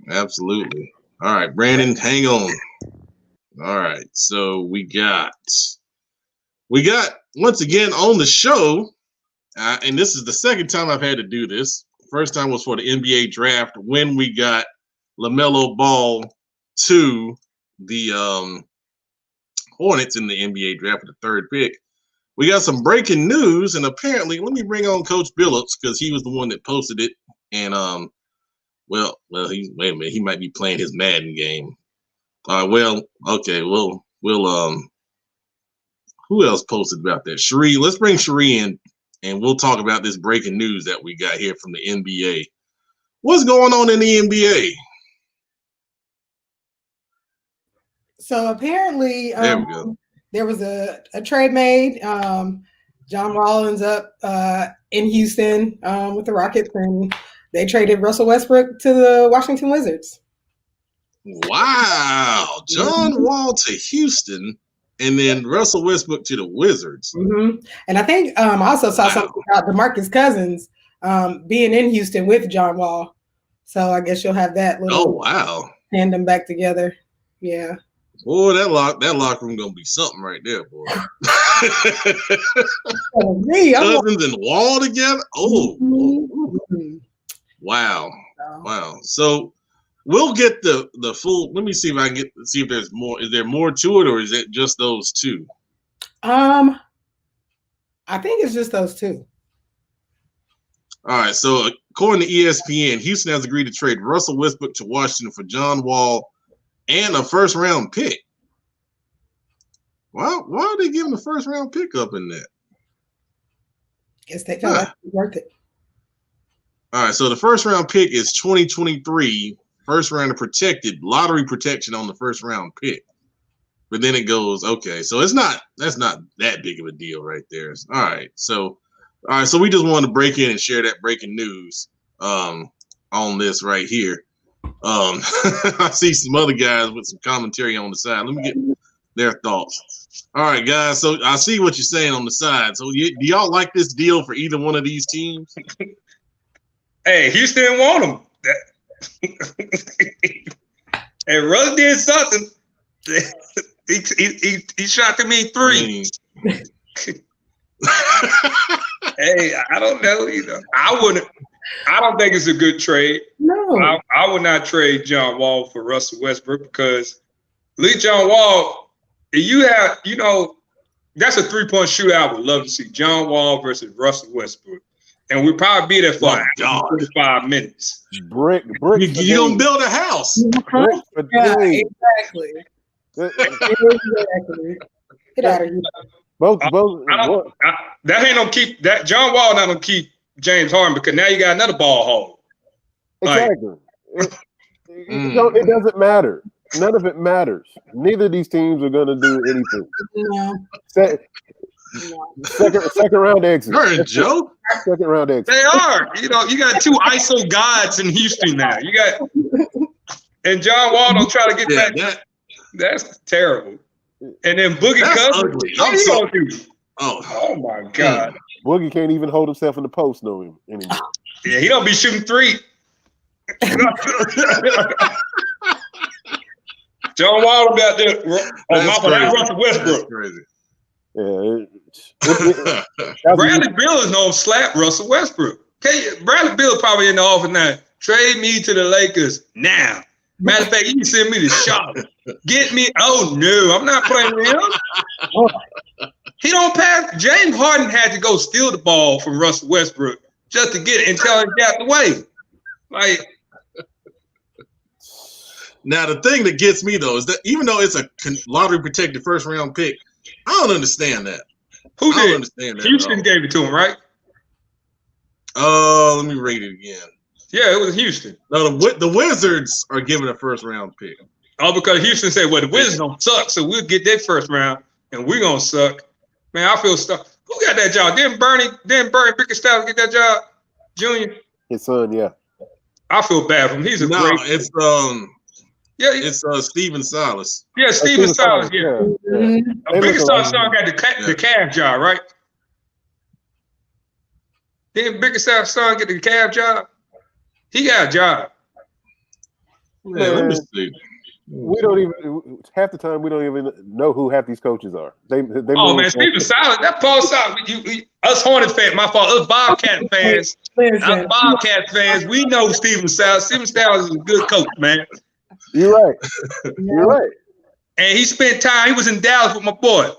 Absolutely. All right, Brandon, hang on. All right, so we got once again on the show, and this is the second time I've had to do this. First time was for the NBA draft when we got LaMelo Ball to the Hornets in the NBA draft with the 3rd pick. We got some breaking news, and apparently, let me bring on Coach Billups because he was the one that posted it. And wait a minute, he might be playing his Madden game. Okay, we'll who else posted about that? Sheree, let's bring Sheree in, and we'll talk about this breaking news that we got here from the NBA. What's going on in the NBA? So apparently, there we go. There was a trade made. John Wall ends up in Houston with the Rockets, and they traded Russell Westbrook to the Washington Wizards. Wow. John Wall to Houston, and then Russell Westbrook to the Wizards. Mm-hmm. And I think I also saw something about DeMarcus Cousins being in Houston with John Wall. So I guess you'll have that little tandem back together. Yeah. Boy, that locker room gonna be something right there, boy. Cousins and Wall together. Wow. So we'll get the full. Let me see if I can see if there's more. Is there more to it, or is it just those two? I think it's just those two. All right. So according to ESPN, Houston has agreed to trade Russell Westbrook to Washington for John Wall and a first-round pick. Why are they giving a first-round pick up in that? Guess they felt like it was worth it. All right, so the first-round pick is 2023, first round of protected, lottery protection on the first-round pick. But then it goes, okay, so that's not that big of a deal right there. All right, so we just wanted to break in and share that breaking news on this right here. I see some other guys with some commentary on the side. Let me get their thoughts. All right, guys. So I see what you're saying on the side. So do y'all like this deal for either one of these teams? Hey, Houston didn't want him. Hey, Russ did something. He shot to me 3. Hey, I don't know. I don't think it's a good trade. No, I would not trade John Wall for Russell Westbrook because at least John Wall, that's a 3-point shootout. I would love to see John Wall versus Russell Westbrook. And we'd probably be there for 45 minutes. Brick. You gonna build a house? Brick for days. exactly. Exactly. Get out of here. Both. That ain't gonna keep that John Wall not gonna keep James Harden because now you got another ball hole. Exactly. It doesn't matter. None of it matters. Neither of these teams are going to do anything. No. Second round exit. You're a joke. Second round exit. They are. You got 2 ISO gods in Houston now. You got and John Wall don't try to get back. That's terrible. And then Boogie Cousins. What are you gonna do? Oh my God. Boogie can't even hold himself in the post anymore. Yeah, he don't be shooting 3. John Wall be out there. Russell Westbrook. Crazy. Yeah. Bradley Beal is no slap Russell Westbrook. Bradley Beal probably in the office now. Trade me to the Lakers now. Matter of fact, you can send me to Charlotte. Get me. Oh no, I'm not playing with him. He don't pass. James Harden had to go steal the ball from Russell Westbrook just to get it until he got away. Like. Now, the thing that gets me, though, is that even though it's a lottery-protected first-round pick, I don't understand that. Who did? I don't understand that. Houston gave it to him, right? Let me read it again. Yeah, it was Houston. No, the Wizards are giving a first-round pick. Oh, because Houston said, well, the Wizards don't suck, so we'll get their first round, and we're going to suck. Man, I feel stuck. Who got that job? Didn't Bernie Bickerstaff get that job? Junior? His son, yeah. I feel bad for him. He's a great. It's Steven Silas. Yeah, Steven Silas. Yeah. Bickerstaff's son got the Cavs job, right? Didn't Bickerstaff's son get the Cavs job? He got a job. Man, let me see. We don't even half the time we don't even know who half these coaches are. They man, Steven Silas, that Paul Silas. Us Hornets fans, my fault. Us Bobcat fans, we know Steven Silas. Steven Silas is a good coach, man. You're right. You're right. And he spent time. He was in Dallas with my boy.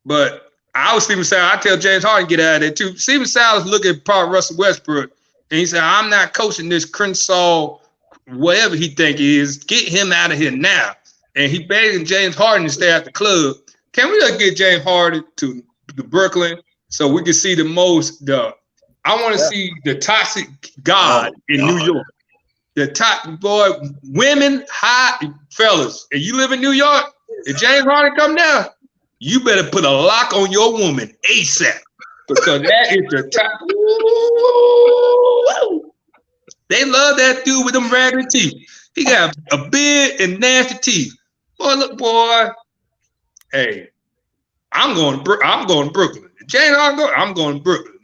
But I was Steven Silas. I tell James Harden get out of there too. Steven Silas look at Paul Russell Westbrook and he said, "I'm not coaching this Crenshaw, whatever he think he is. Get him out of here now." And he begging James Harden to stay at the club. Can we just get James Harden to Brooklyn so we can see the most? I want to see the toxic god in New York. The top boy, women, hot fellas. If you live in New York, if James Harden come down, you better put a lock on your woman ASAP because that is the top. Ooh. They love that dude with them raggedy teeth. He got a big and nasty teeth. Boy, look, boy. Hey, I'm going to Brooklyn. If James Harden I'm going to Brooklyn.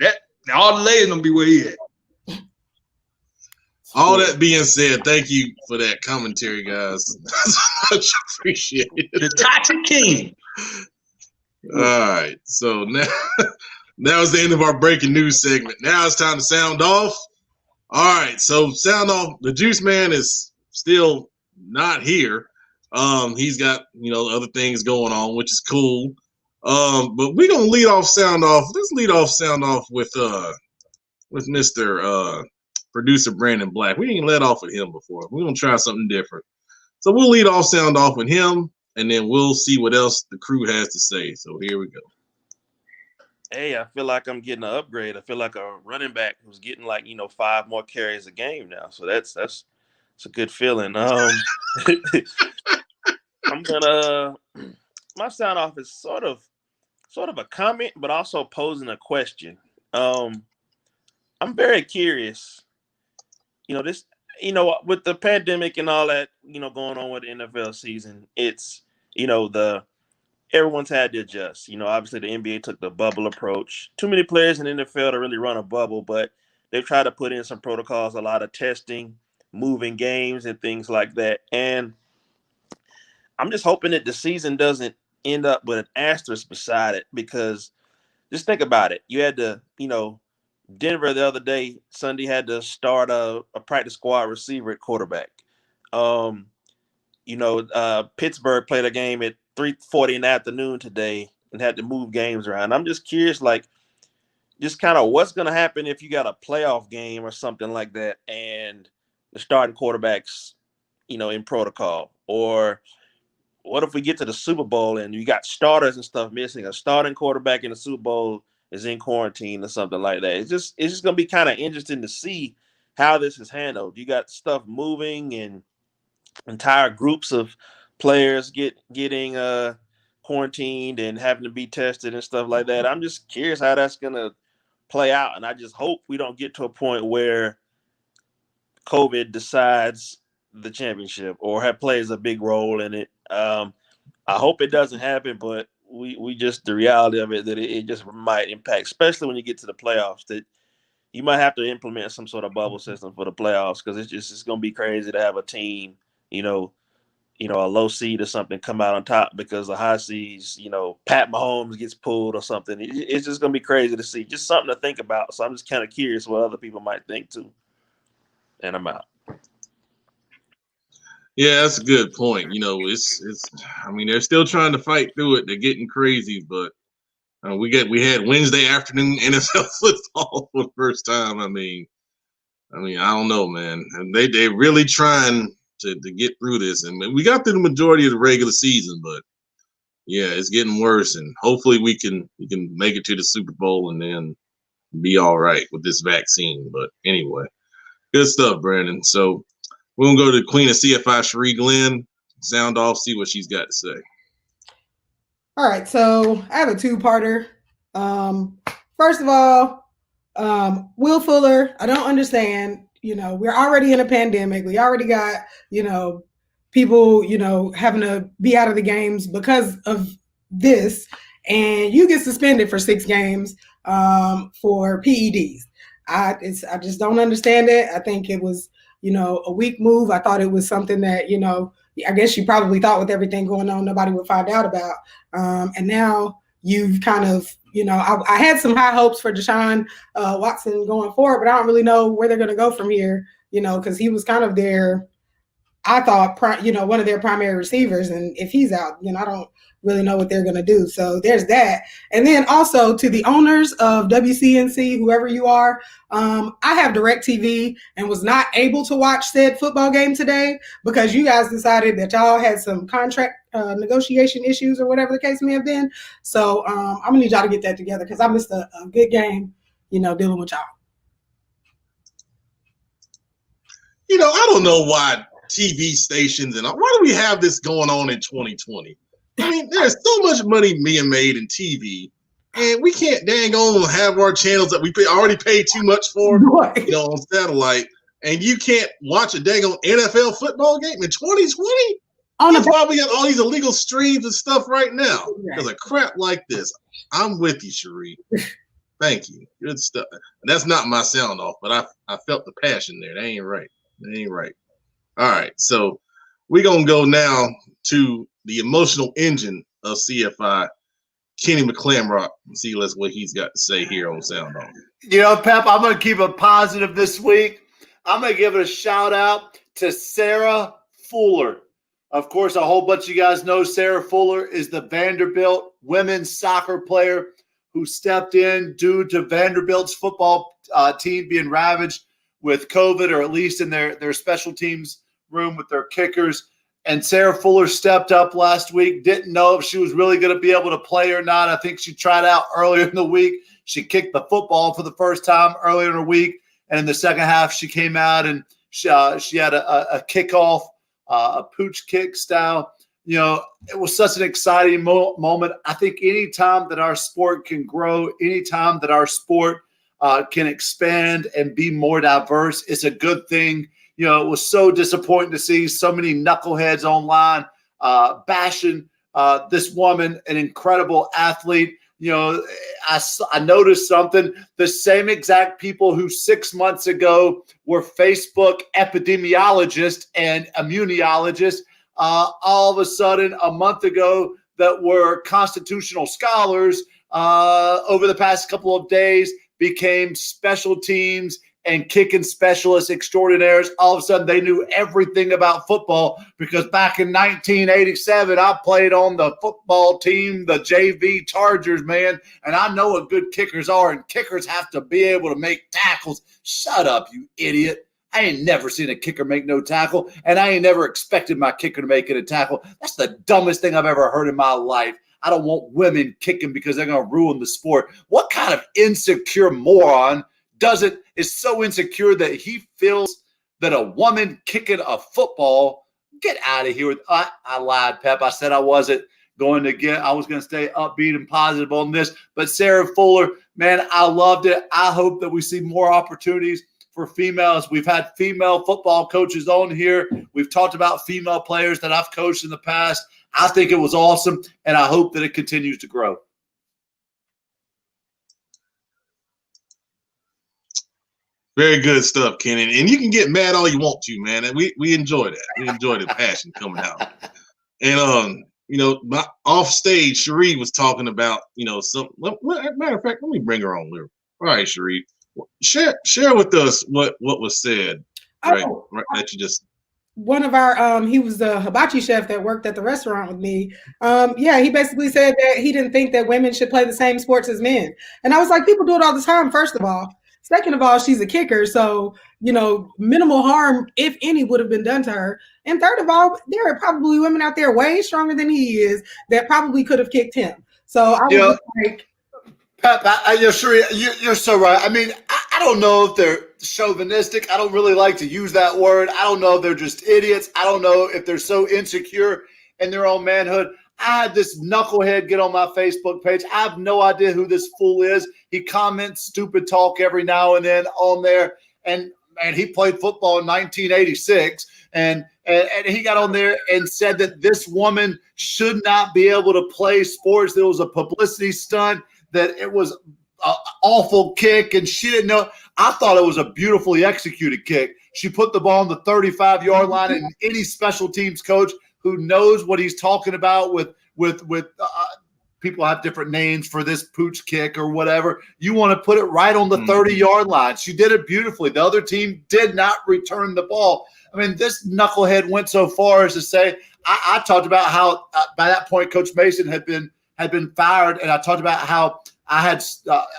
All the ladies gonna be where he at. All that being said, thank you for that commentary, guys. Much appreciated. The Toxic King. All right. So now is the end of our breaking news segment. Now it's time to sound off. All right. So sound off. The Juice Man is still not here. He's got, other things going on, which is cool. But we're gonna lead off sound off. Let's lead off sound off with Mr. Producer Brandon Black. We didn't let off with him before. We're gonna try something different. So we'll lead off sound off with him, and then we'll see what else the crew has to say. So here we go. Hey, I feel like I'm getting an upgrade. I feel like a running back who's getting 5 more carries a game now. So that's a good feeling. I'm gonna my sound off is sort of a comment, but also posing a question. I'm very curious. This, with the pandemic and all that, going on with the NFL season, it's, everyone's had to adjust. Obviously the NBA took the bubble approach. Too many players in the NFL to really run a bubble, but they've tried to put in some protocols, a lot of testing, moving games and things like that. And I'm just hoping that the season doesn't end up with an asterisk beside it, because just think about it. You had to, Denver the other day, Sunday, had to start a practice squad receiver at quarterback. Pittsburgh played a game at 3:40 in the afternoon today and had to move games around. I'm just curious, just kind of what's going to happen if you got a playoff game or something like that and the starting quarterback's, in protocol. Or what if we get to the Super Bowl and you got starters and stuff missing? A starting quarterback in the Super Bowl is in quarantine or something like that. It's just going to be kind of interesting to see how this is handled. You got stuff moving and entire groups of players getting quarantined and having to be tested and stuff like that. I'm just curious how that's going to play out. And I just hope we don't get to a point where COVID decides the championship or plays a big role in it. I hope it doesn't happen, but we just, the reality of it, that it just might impact, especially when you get to the playoffs, that you might have to implement some sort of bubble system for the playoffs, because it's going to be crazy to have a team, a low seed or something come out on top because the high seeds, Pat Mahomes gets pulled or something. It's just going to be crazy to see. Just something to think about. So I'm just kind of curious what other people might think too. And I'm out. Yeah, that's a good point. It's. I mean, they're still trying to fight through it. They're getting crazy, but we had Wednesday afternoon NFL football for the first time. I mean, I don't know, man. And they really trying to get through this, and we got through the majority of the regular season, but yeah, it's getting worse. And hopefully we can make it to the Super Bowl and then be all right with this vaccine. But anyway, good stuff, Brandon. So we're going to go to the Queen of CFI, Cherie Glenn. Sound off, see what she's got to say. All right, so I have a two-parter. First of all, Will Fuller, I don't understand. We're already in a pandemic. We already got, people, having to be out of the games because of this. And you get suspended for 6 games for PEDs. I just don't understand it. I think it was, a weak move. I thought it was something that, I guess you probably thought with everything going on, nobody would find out about. And now you've kind of, I had some high hopes for Deshaun Watson going forward, but I don't really know where they're going to go from here, because he was kind of their, I thought, one of their primary receivers. And if he's out, I don't really know what they're going to do. So there's that. And then also to the owners of WCNC, whoever you are, I have DirecTV and was not able to watch said football game today because you guys decided that y'all had some contract negotiation issues or whatever the case may have been. So I'm going to need y'all to get that together because I missed a good game, dealing with y'all. I don't know why TV stations and why do we have this going on in 2020? I mean, there's so much money being made in TV, and we can't dang on have our channels that we already paid too much for, on satellite, and you can't watch a dang on NFL football game in 2020? That's why we got all these illegal streams and stuff right now, because of crap like this. I'm with you, Cherie. Thank you. Good stuff. That's not my sound off, but I felt the passion there. That ain't right. That ain't right. All right, so we're going to go now to the emotional engine of CFI, Kenny McClamrock, and see what he's got to say here on Sound Off. Pep, I'm going to keep it positive this week. I'm going to give it a shout out to Sarah Fuller. Of course, a whole bunch of you guys know Sarah Fuller is the Vanderbilt women's soccer player who stepped in due to Vanderbilt's football team being ravaged with COVID, or at least in their special teams room with their kickers. And Sarah Fuller stepped up last week, didn't know if she was really going to be able to play or not. I think she tried out earlier in the week. She kicked the football for the first time earlier in the week. And in the second half, she came out and she had a kickoff, a pooch kick style it was such an exciting moment. I think anytime that our sport can grow, anytime that our sport can expand and be more diverse, it's a good thing. It was so disappointing to see so many knuckleheads online bashing this woman, an incredible athlete. I noticed something. The same exact people who 6 months ago were Facebook epidemiologists and immunologists, all of a sudden a month ago that were constitutional scholars over the past couple of days became special teams and kicking specialists extraordinaires. All of a sudden they knew everything about football because back in 1987, I played on the football team, the JV Chargers, man, and I know what good kickers are, and kickers have to be able to make tackles. Shut up, you idiot. I ain't never seen a kicker make no tackle, and I ain't never expected my kicker to make it a tackle. That's the dumbest thing I've ever heard in my life. I don't want women kicking because they're going to ruin the sport. What kind of insecure moron is so insecure that he feels that a woman kicking a football? Get out of here. I lied, Pep. I said I wasn't going to I was going to stay upbeat and positive on this. But Sarah Fuller, man, I loved it. I hope that we see more opportunities for females. We've had female football coaches on here. We've talked about female players that I've coached in the past. I think it was awesome, and I hope that it continues to grow. Very good stuff, Kenny. And you can get mad all you want to, man. And we enjoy that. We enjoy the passion coming out. And my off stage, Cherie was talking about, some matter of fact, let me bring her on. All right, Cherie. Share with us what was said. Right. That you just one of our he was the hibachi chef that worked at the restaurant with me. He basically said that he didn't think that women should play the same sports as men. And I was like, people do it all the time, first of all. Second of all, she's a kicker, so minimal harm, if any, would have been done to her. And third of all, there are probably women out there way stronger than he is that probably could have kicked him. So I was like, Pep, you're so right. I mean, I don't know if they're chauvinistic. I don't really like to use that word. I don't know if they're just idiots. I don't know if they're so insecure in their own manhood. I had this knucklehead get on my Facebook page. I have no idea who this fool is. He comments stupid talk every now and then on there. And he played football in 1986. And he got on there and said that this woman should not be able to play sports. There was a publicity stunt, that it was an awful kick, and she didn't know. I thought it was a beautifully executed kick. She put the ball on the 35-yard line, and any special teams coach who knows what he's talking about with people have different names for this pooch kick or whatever. You want to put it right on the 30-yard line. She did it beautifully. The other team did not return the ball. I mean, this knucklehead went so far as to say, I talked about how by that point Coach Mason had been fired, and I talked about how I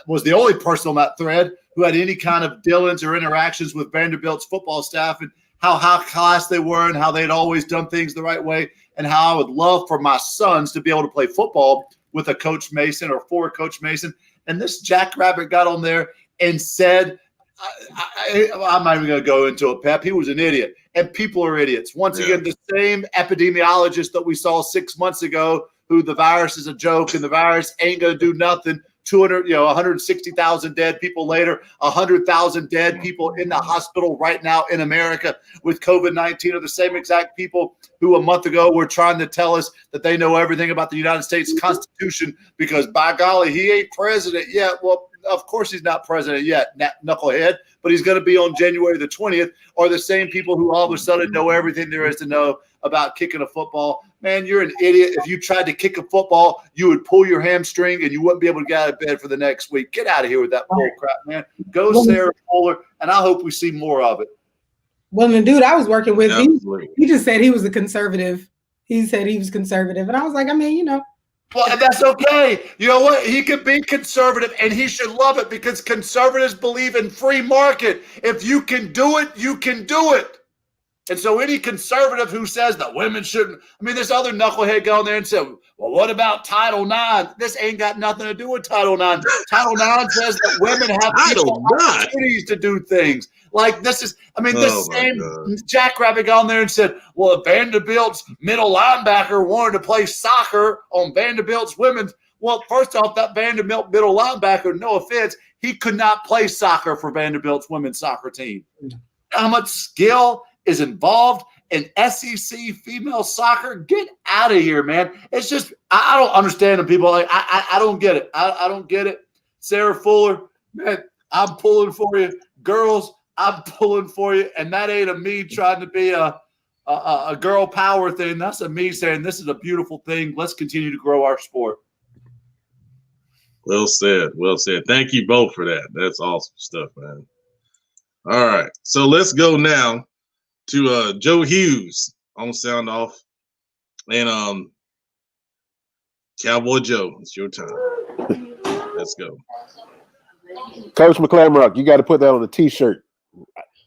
was the only person on that thread who had any kind of dealings or interactions with Vanderbilt's football staff, and how high class they were and how they'd always done things the right way, and how I would love for my sons to be able to play football with a Coach Mason or for Coach Mason. And this jackrabbit got on there and said, I'm not even going to go into it, Pep. He was an idiot, and people are idiots. Once again, the same epidemiologist that we saw 6 months ago, who the virus is a joke and the virus ain't going to do nothing. 160,000 dead people later, 100,000 dead people in the hospital right now in America with COVID-19 are the same exact people who a month ago were trying to tell us that they know everything about the United States Constitution because, by golly, he ain't president yet. Well, of course he's not president yet, knucklehead, but he's going to be on January the 20th, are the same people who all of a sudden know everything there is to know about kicking a football. Man, you're an idiot. If you tried to kick a football, you would pull your hamstring and you wouldn't be able to get out of bed for the next week. Get out of here with that bull crap, man. Go Sarah Fuller, and I hope we see more of it. Well, the dude I was working with, he just said he was a conservative. He said he was conservative. And I was like, I mean, Well, and that's okay. You know what? He could be conservative, and he should love it because conservatives believe in free market. If you can do it, you can do it. And so any conservative who says that women shouldn't, I mean, this other knucklehead go in there and say, well, what about Title IX? This ain't got nothing to do with Title IX. Title IX says that women have equal opportunities to do things. Like this is, I mean, this same jackrabbit got on there and said, well, if Vanderbilt's middle linebacker wanted to play soccer on Vanderbilt's women's, well, first off, that Vanderbilt middle linebacker, no offense, he could not play soccer for Vanderbilt's women's soccer team. How much skill is involved in SEC female soccer? Get out of here, man. It's just, I don't understand the people. Like, I don't get it. I don't get it. Sarah Fuller, man, I'm pulling for you. Girls, I'm pulling for you. And that ain't a me trying to be a girl power thing. That's a me saying this is a beautiful thing. Let's continue to grow our sport. Well said. Well said. Thank you both for that. That's awesome stuff, man. All right. So let's go now to Joe Hughes on sound off. And Cowboy Joe, it's your time. Let's go. Coach McClamrock, you got to put that on a T-shirt.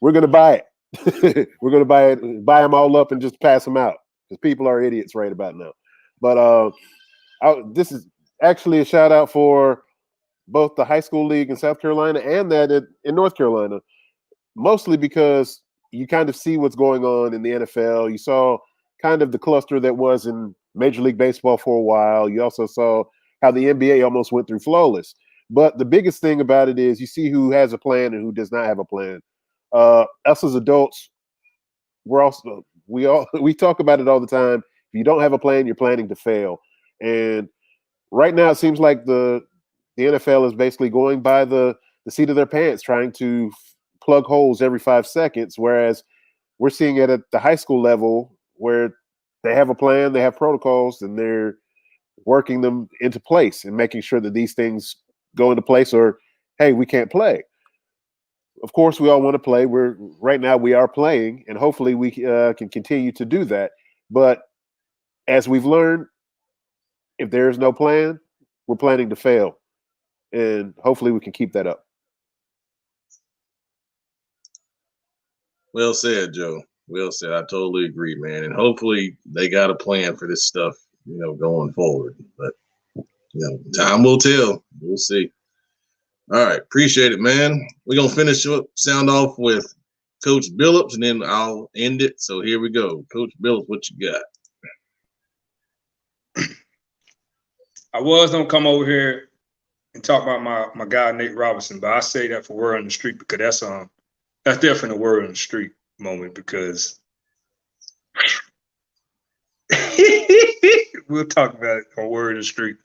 We're going to buy it. We're going to buy it, buy them all up and just pass them out because people are idiots right about now. But this is actually a shout out for both the high school league in South Carolina and that in North Carolina, mostly because you kind of see what's going on in the NFL. You saw kind of the cluster that was in Major League Baseball for a while. You also saw how the NBA almost went through flawless. But the biggest thing about it is you see who has a plan and who does not have a plan. Us as adults, we talk about it all the time. If you don't have a plan, you're planning to fail. And right now, it seems like the NFL is basically going by the seat of their pants, trying to plug holes every 5 seconds, whereas we're seeing it at the high school level where they have a plan, they have protocols, and they're working them into place and making sure that these things go into place or, hey, we can't play. Of course, we all want to play. Right now we are playing, and hopefully we can continue to do that. But as we've learned, if there is no plan, we're planning to fail. And hopefully we can keep that up. Well said, Joe. Well said. I totally agree, man. And hopefully they got a plan for this stuff, going forward. But, time will tell. We'll see. All right. Appreciate it, man. We're going to finish up, sound off with Coach Billups, and then I'll end it. So here we go. Coach Billups, what you got? I was going to come over here and talk about my guy, Nate Robinson, but I say that for word on the street because that's definitely a word on the street moment because we'll talk about it on word on the street.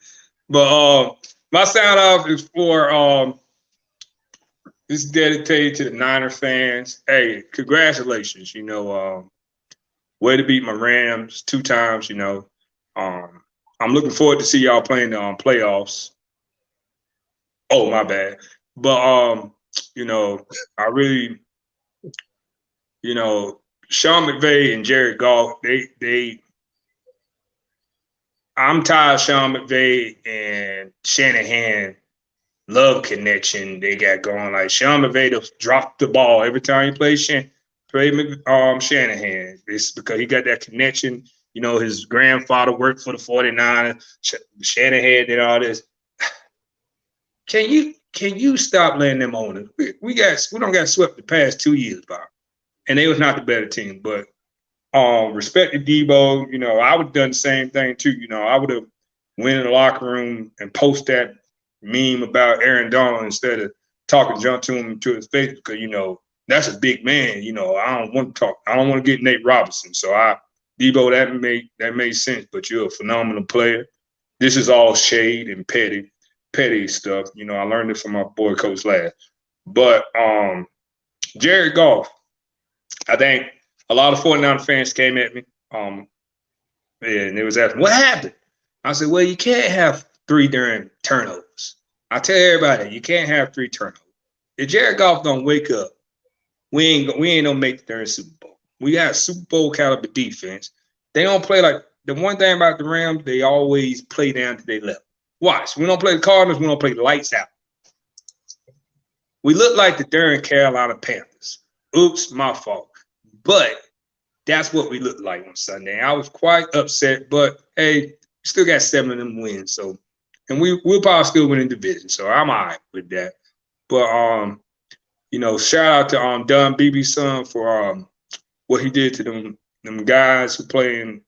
But my sound off is for this is dedicated to the Niner fans. Hey, congratulations! Way to beat my Rams 2 times. I'm looking forward to see y'all playing the playoffs. Oh, my bad. But I really, Sean McVay and Jared Goff, I'm tired of Sean McVay and Shanahan love connection they got going. Like Sean McVay just dropped the ball every time he plays Shanahan. It's because he got that connection. His grandfather worked for the 49ers. Shanahan did all this. Can you stop letting them on it? We don't got swept the past 2 years, Bob. And they was not the better team. But respect to Debo, I would have done the same thing too. I would have went in the locker room and post that meme about Aaron Donald instead of talking junk to him to his face because that's a big man. I don't want to talk. I don't want to get Nate Robinson. So Debo, that made sense. But you're a phenomenal player. This is all shade and petty stuff. I learned it from my boy Coach Ladd. But Jared Goff, I think a lot of 49 fans came at me and they was asking, what happened? I said, well, you can't have 3 during turnovers. I tell everybody, you can't have 3 turnovers. If Jared Goff don't wake up, we ain't gonna make it during Super Bowl. We got Super Bowl caliber defense. They don't play like the one thing about the Rams, they always play down to their level. Watch, we don't play the Cardinals, we don't play the lights out. We look like the during Carolina Panthers. Oops, my fault. But That's what we looked like on Sunday. I was quite upset, but hey, still got 7 of them wins. So, and we'll probably still win in division. So I'm all right with that. But shout out to Don Beebe's son for what he did to them guys who playing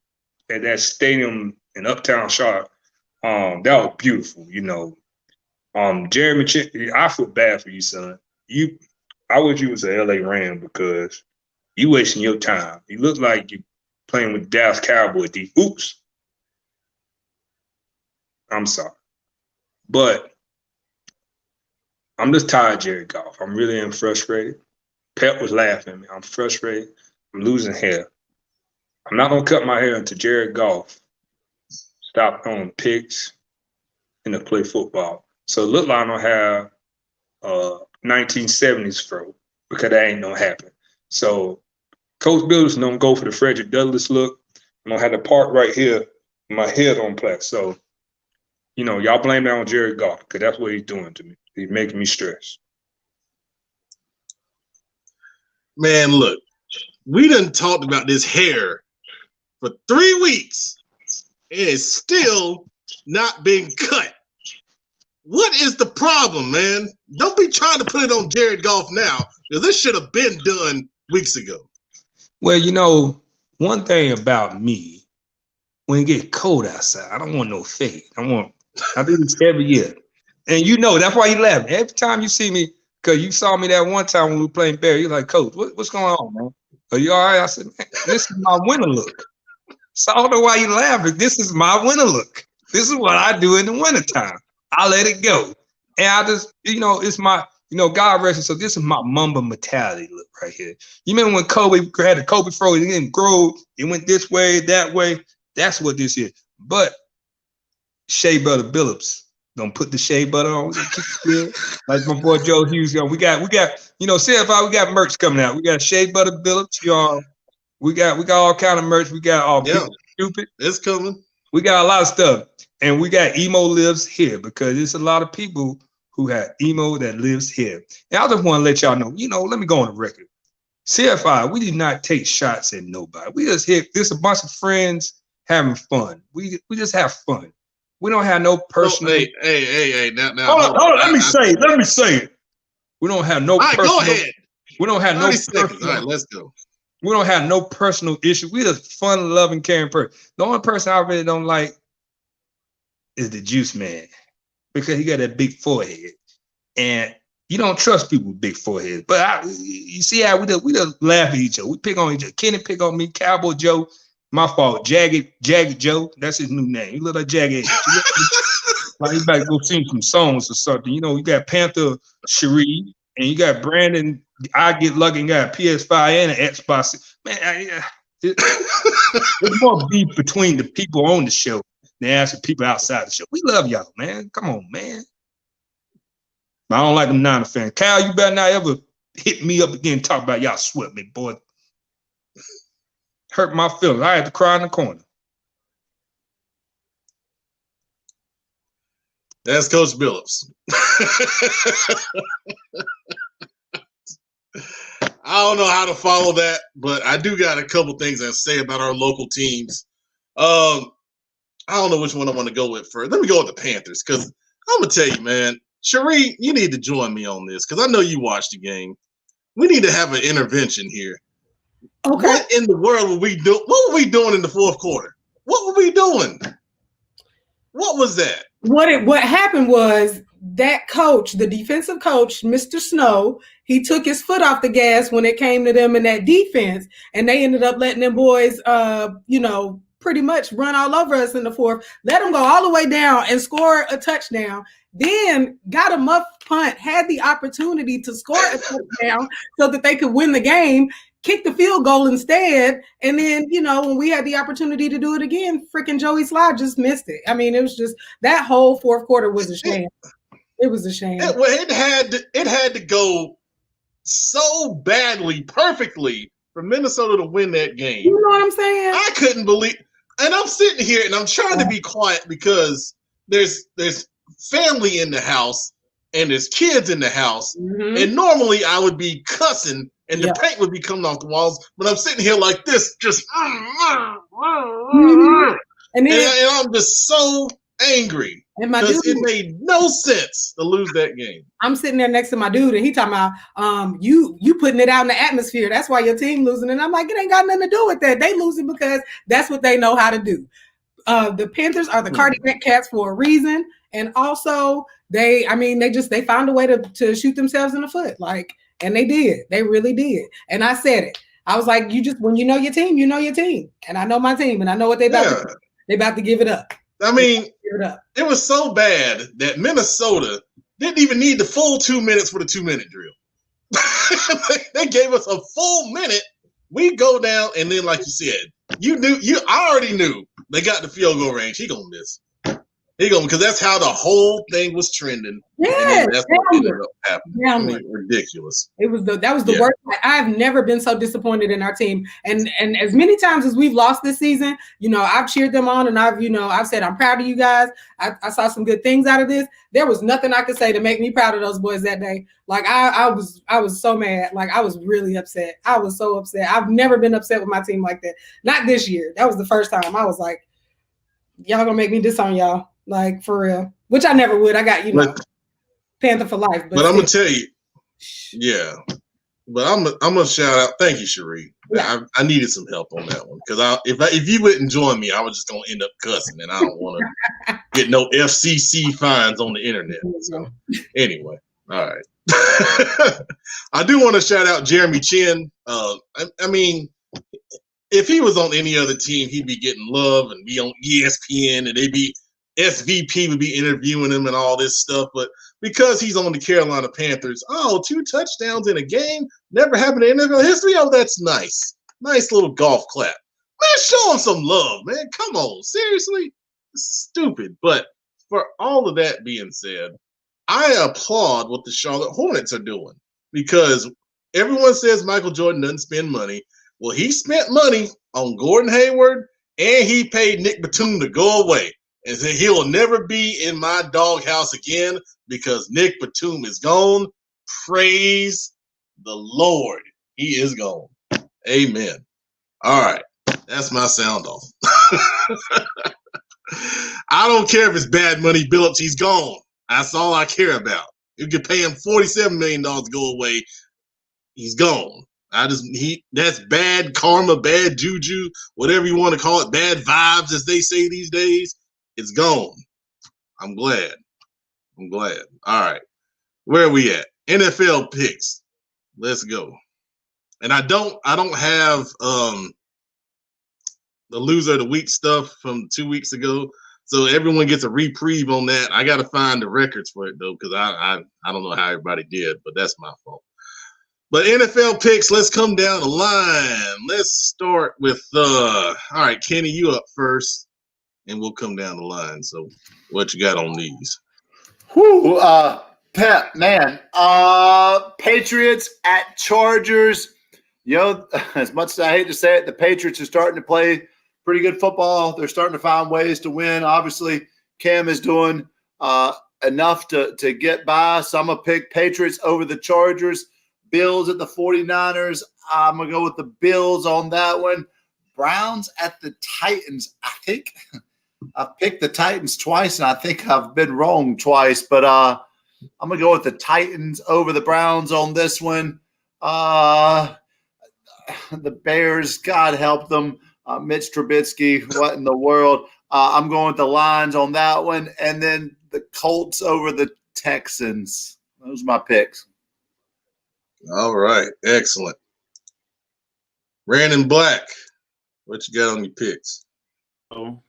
at that stadium in Uptown Charlotte. That was beautiful, Jeremy Chen, I feel bad for you, son. I wish you was a LA Ram because you wasting your time. You look like you playing with Dallas Cowboy D. Oops. I'm sorry. But I'm just tired of Jared Goff. I'm really frustrated. Pep was laughing at me. I'm frustrated. I'm losing hair. I'm not going to cut my hair until Jared Goff stop throwing picks and to play football. So it look like I don't have 1970s fro because that ain't going to happen. So Coach Builders don't go for the Frederick Douglass look. I'm going to have the part right here. My hair don't play. So, y'all blame that on Jared Goff because that's what he's doing to me. He's making me stressed. Man, look, we done talked about this hair for 3 weeks. It is still not being cut. What is the problem, man? Don't be trying to put it on Jared Goff now, because this should have been done weeks ago. Well, one thing about me, when it gets cold outside, I don't want no fade. I do this every year. And that's why you laugh. Every time you see me, because you saw me that one time when we were playing Bear, you're like, Coach, what's going on, man? Are you all right? I said, man, this is my winter look. So I don't know why you laughing. This is my winter look. This is what I do in the wintertime. I let it go. And I just, it's my, God rest. So this is my Mamba mentality look right here. You remember when Kobe had the Kobe fro, it didn't grow, it went this way, that way. That's what this is. But Shea Butter Billups gonna put the shea butter on. Like my boy Joe Hughes, we got, CFI, we got merch coming out. We got Shea Butter Billups, y'all. We got all kind of merch. We got all stupid. It's coming. We got a lot of stuff. And we got emo lives here because there's a lot of people who have emo that lives here. And I just want to let y'all know, let me go on the record. CFI, we did not take shots at nobody. We just there's a bunch of friends having fun. We just have fun. We don't have no personal. Hey. Now. Hold on. Let me say it. We don't have no personal. Go ahead. We don't have no personal. All right, let's go. We don't have no personal issue. We just fun, loving, caring person. The only person I really don't like is the Juice Man because he got that big forehead, and you don't trust people with big foreheads. But you see how we just laugh at each other. We pick on each other. Kenny pick on me. Cowboy Joe, my fault. Jagged Joe, that's his new name. He look like Jagged. Like he about to go sing some songs or something. You got Panther Cherie, and you got Brandon. I Get Lucky and got a PS5 and an Xbox. Man, there's more beef between the people on the show than actually people outside the show. We love y'all, man. Come on, man. I don't like them Niner fans. Kyle, you better not ever hit me up again and talk about y'all sweat me, boy. Hurt my feelings. I had to cry in the corner. That's Coach Billups. I don't know how to follow that, but I do got a couple things to say about our local teams. I don't know which one I want to go with first. Let me go with the Panthers because I'm going to tell you, man, Cherie, you need to join me on this because I know you watched the game. We need to have an intervention here. Okay. What in the world were we doing? What were we doing in the fourth quarter? What were we doing? What was that? What happened was that coach, the defensive coach, Mr. Snow, he took his foot off the gas when it came to them in that defense, and they ended up letting them boys, pretty much run all over us in the fourth, let them go all the way down and score a touchdown, then got a muff punt, had the opportunity to score a touchdown so that they could win the game, kicked the field goal instead, and then, when we had the opportunity to do it again, freaking Joey Sly just missed it. I mean, it was just, that whole fourth quarter was a shame. It was a shame. It had to go so badly, perfectly, for Minnesota to win that game. You know what I'm saying? I couldn't believe, and I'm sitting here and I'm trying to be quiet because there's family in the house and there's kids in the house, and normally I would be cussing and the paint would be coming off the walls. But I'm sitting here like this, just and I'm just so angry because it made no sense to lose that game. I'm sitting there next to my dude, and he talking about you putting it out in the atmosphere. That's why your team losing. And I'm like, it ain't got nothing to do with that. They losing because that's what they know how to do. The Panthers are the cardiac cats for a reason, and also they found a way to shoot themselves in the foot, and they did. They really did. And I said it. I was like, when you know your team, you know your team, and I know my team, and I know what they about to do. They about to give it up. I mean, it was so bad that Minnesota didn't even need the full 2 minutes for the 2-minute drill. They gave us a full minute. We go down, and then, like you said, I already knew they got the field goal range. He gonna miss. Because that's how the whole thing was trending. Yeah, that's what ended up happening. I mean, ridiculous. That was the worst. I've never been so disappointed in our team. And as many times as we've lost this season, I've cheered them on, and I've said I'm proud of you guys. I saw some good things out of this. There was nothing I could say to make me proud of those boys that day. I was so mad. I was really upset. I was so upset. I've never been upset with my team like that. Not this year. That was the first time. I was like, y'all gonna make me disown y'all. For real, which I never would. I got Panther for life. But I'm gonna tell you, But I'm gonna shout out. Thank you, Cherie. Yeah. I needed some help on that one because if you wouldn't join me, I was just gonna end up cussing, and I don't want to get no FCC fines on the internet. So anyway, all right. I do want to shout out Jeremy Chen. I mean, if he was on any other team, he'd be getting love and be on ESPN, and SVP would be interviewing him and all this stuff. But because he's on the Carolina Panthers, 2 touchdowns in a game, never happened in NFL history. Oh, that's nice. Nice little golf clap. Man, show him some love, man. Come on. Seriously? It's stupid. But for all of that being said, I applaud what the Charlotte Hornets are doing because everyone says Michael Jordan doesn't spend money. Well, he spent money on Gordon Hayward, and he paid Nick Batum to go away. And said he'll never be in my doghouse again because Nick Batum is gone. Praise the Lord. He is gone. Amen. All right. That's my sound off. I don't care if it's bad money, Billups. He's gone. That's all I care about. You could pay him $47 million to go away. He's gone. That's bad karma, bad juju, whatever you want to call it, bad vibes, as they say these days. It's gone. I'm glad. All right. Where are we at? NFL picks. Let's go. And I don't have the loser of the week stuff from 2 weeks ago. So everyone gets a reprieve on that. I got to find the records for it though, because I don't know how everybody did, but that's my fault. But NFL picks, let's come down the line. Let's start with all right, Kenny, you up first. And we'll come down the line. So, what you got on these? Pep, man. Patriots at Chargers. As much as I hate to say it, the Patriots are starting to play pretty good football. They're starting to find ways to win. Obviously, Cam is doing enough to get by. So I'm going to pick Patriots over the Chargers. Bills at the 49ers. I'm going to go with the Bills on that one. Browns at the Titans. I think I've picked the Titans twice, and I think I've been wrong twice. But I'm going to go with the Titans over the Browns on this one. The Bears, God help them. Mitch Trubisky, what in the world? I'm going with the Lions on that one. And then the Colts over the Texans. Those are my picks. All right. Excellent. Brandon Black, what you got on your picks?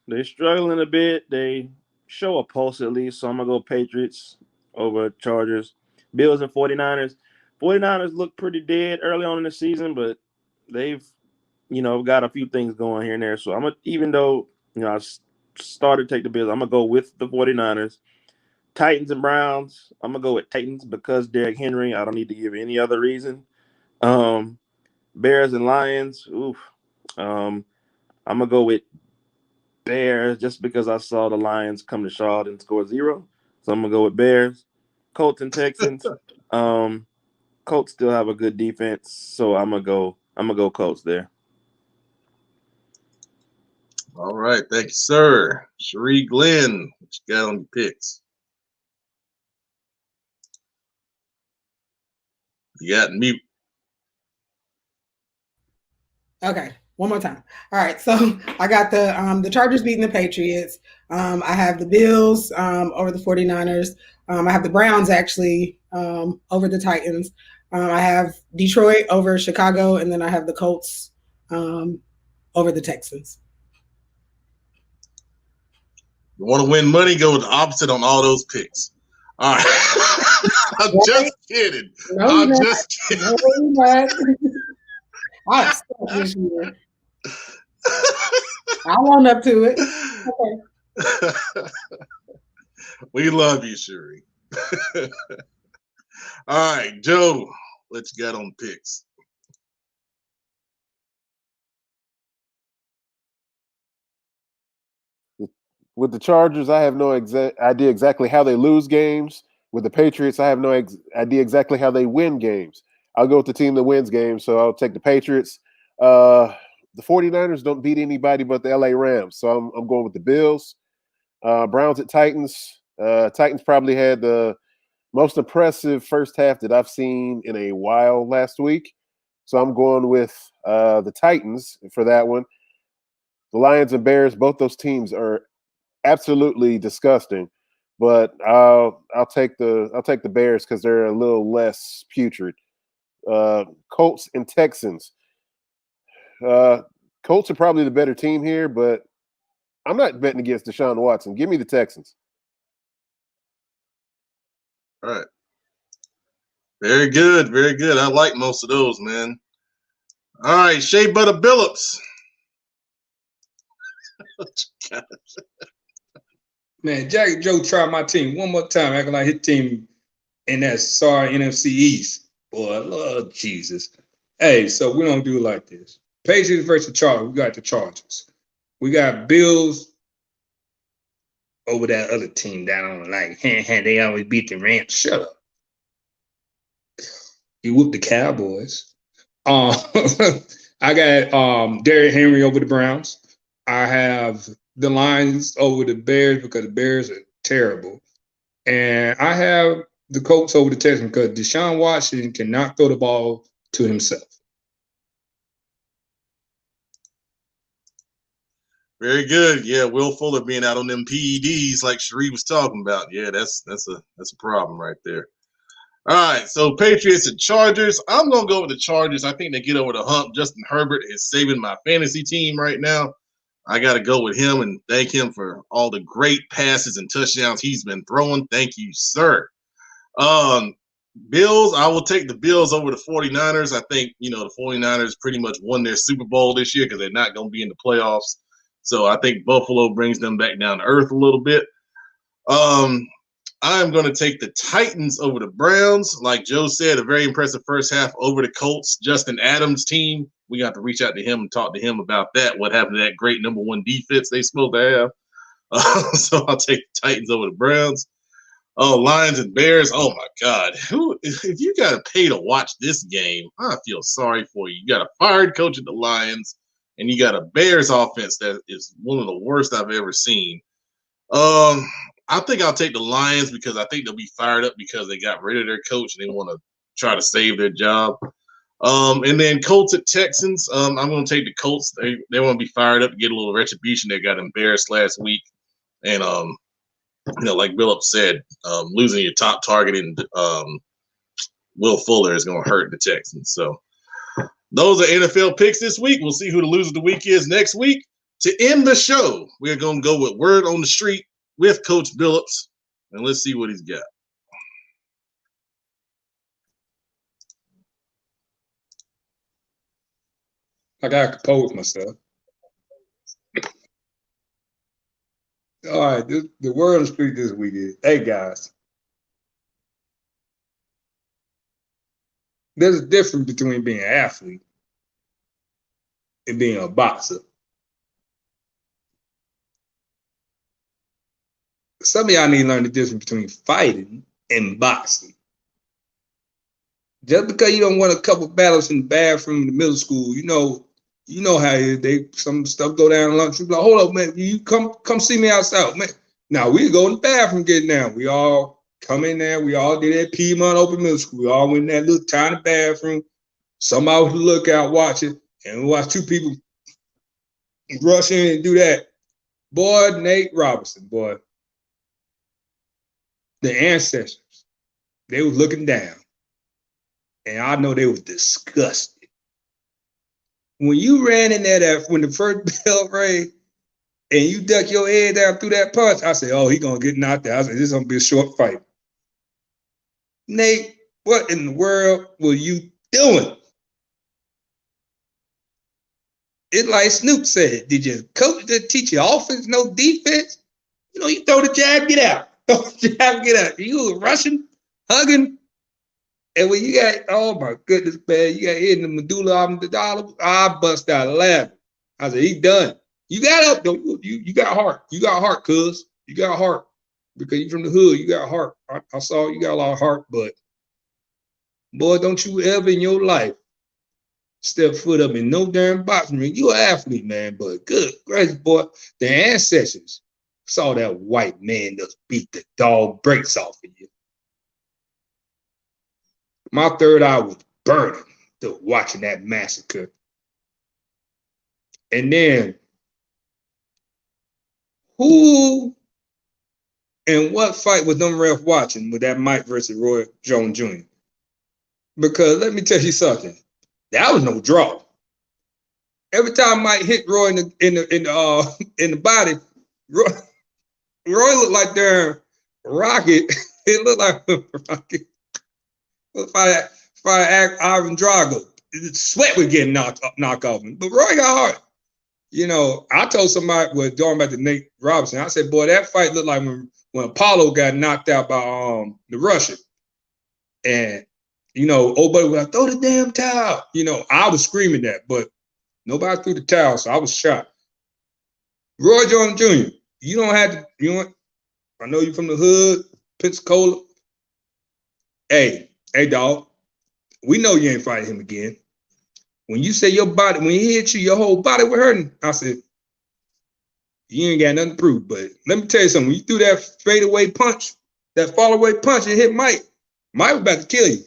They're struggling a bit. They show a pulse at least. So I'm going to go Patriots over Chargers. Bills and 49ers. 49ers look pretty dead early on in the season, but they've, got a few things going here and there. So even though, I started to take the Bills, I'm going to go with the 49ers. Titans and Browns, I'm going to go with Titans because Derrick Henry. I don't need to give any other reason. Bears and Lions, I'm going to go with Bears just because I saw the Lions come to Charlotte and score 0. So I'm going to go with Bears. Colts and Texans. Colts still have a good defense, so I'm gonna go Colts there. All right, thank you, sir. Sheree Glenn, what you got on the picks? You got me. Okay, one more time. All right, so I got the Chargers beating the Patriots. I have the Bills over the 49ers. I have the Browns actually over the Titans. I have Detroit over Chicago, and then I have the Colts over the Texans. You want to win money? Go with the opposite on all those picks. All right. I'm just kidding. No, I'm you're just kidding. not. No, you're not. I'm stuck this year. I'll own up to it. Okay. We love you, Sheree. All right, Joe, what you got on picks? With the Chargers, I have no idea exactly how they lose games. With the Patriots, I have no idea exactly how they win games. I'll go with the team that wins games, so I'll take the Patriots. The 49ers don't beat anybody but the LA Rams, so I'm going with the Bills. Browns at Titans. Titans probably had the most impressive first half that I've seen in a while last week, so I'm going with the Titans for that one. The Lions and Bears, both those teams are absolutely disgusting, but I'll take the Bears because they're a little less putrid. Colts and Texans. Colts are probably the better team here, but I'm not betting against Deshaun Watson. Give me the Texans. All right. Very good. Very good. I like most of those, man. All right, Shea Butter Billups. Man, Jack Joe tried my team one more time, acting like his team in that sorry NFC East. Boy, Lord Jesus. Hey, so we don't do it like this. Patriots versus Chargers. We got the Chargers. We got Bills over that other team down on like, they always beat the Rams. Shut up. You whooped the Cowboys. I got Derrick Henry over the Browns. I have the Lions over the Bears because the Bears are terrible. And I have the Colts over the Texans because Deshaun Watson cannot throw the ball to himself. Very good. Yeah, Will Fuller being out on them PEDs like Sheree was talking about. Yeah, that's a problem right there. All right, so Patriots and Chargers. I'm gonna go with the Chargers. I think they get over the hump. Justin Herbert is saving my fantasy team right now. I got to go with him and thank him for all the great passes and touchdowns he's been throwing. Thank you, sir. Bills, I will take the Bills over the 49ers. I think, the 49ers pretty much won their Super Bowl this year because they're not going to be in the playoffs. So I think Buffalo brings them back down to earth a little bit. I'm going to take the Titans over the Browns. Like Joe said, a very impressive first half over the Colts. Justin Adams' team, we got to reach out to him and talk to him about that, what happened to that great number one defense they supposed to have. So I'll take the Titans over the Browns. Oh, Lions and Bears. Oh, my God. If you got to pay to watch this game, I feel sorry for you. You got a fired coach at the Lions, and you got a Bears offense that is one of the worst I've ever seen. I think I'll take the Lions because I think they'll be fired up because they got rid of their coach and they want to try to save their job. And then Colts at Texans. I'm going to take the Colts. They want to be fired up and get a little retribution. They got embarrassed last week. And, like Billups said, losing your top target in Will Fuller is going to hurt the Texans. So those are NFL picks this week. We'll see who the loser of the week is next week. To end the show, we're going to go with Word on the Street with Coach Billups, and let's see what he's got. I got to compose myself. All right, the Word on the Street this week is, hey, guys, there's a difference between being an athlete and being a boxer. Some of y'all need to learn the difference between fighting and boxing. Just because you don't want a couple battles in the bathroom in the middle school, you know how it is. Some stuff go down lunch. You be like, hold up, man, you come see me outside, man. Now we go in the bathroom, get down. We all come in there. We all did that Piedmont Open Middle School. We all went in that little tiny bathroom. Somebody with the lookout watching, and we watch 2 people rush in and do that. Boy, Nate Robinson, boy, the ancestors, they was looking down, and I know they was disgusted. When you ran in there when the first bell rang, and you duck your head down through that punch, I said, oh, he gonna get knocked out. I said, this is gonna be a short fight. Nate, what in the world were you doing? It's like Snoop said, did your coach just teach you offense, no defense? You know, you throw the jab, get out. Throw the jab, get out. You were rushing, hugging. And when you got, oh my goodness, man, you got hit in the medulla oblongata, I bust out laughing. I said, he done. You got up, though. You got heart. You got heart, cuz. You got heart. Because you from the hood, you got heart. I saw you got a lot of heart, but boy, don't you ever in your life step foot up in no damn boxing ring. You an athlete, man, but good gracious, boy, the ancestors saw that white man just beat the dog brakes off of you. My third eye was burning to watching that massacre. And then, who and what fight was them ref watching with that Mike versus Roy Jones Jr.? Because let me tell you something, that was no draw. Every time Mike hit Roy in the body, Roy looked like their rocket. It looked like a rocket. If I act Ivan Drago, sweat was getting knocked off him. But Roy got hard. You know, I told somebody, going back to Nate Robinson, I said, boy, that fight looked like when Apollo got knocked out by the Russian. And, you know, old buddy was like, throw the damn towel. You know, I was screaming that, but nobody threw the towel, so I was shocked. Roy Jones Jr., you don't have to, I know you from the hood, Pensacola. Hey, dog, we know you ain't fighting him again. When you say your body, when he hit you, your whole body was hurting. I said, you ain't got nothing to prove. But let me tell you something. When you threw that fadeaway punch, that fall away punch, and hit Mike was about to kill you.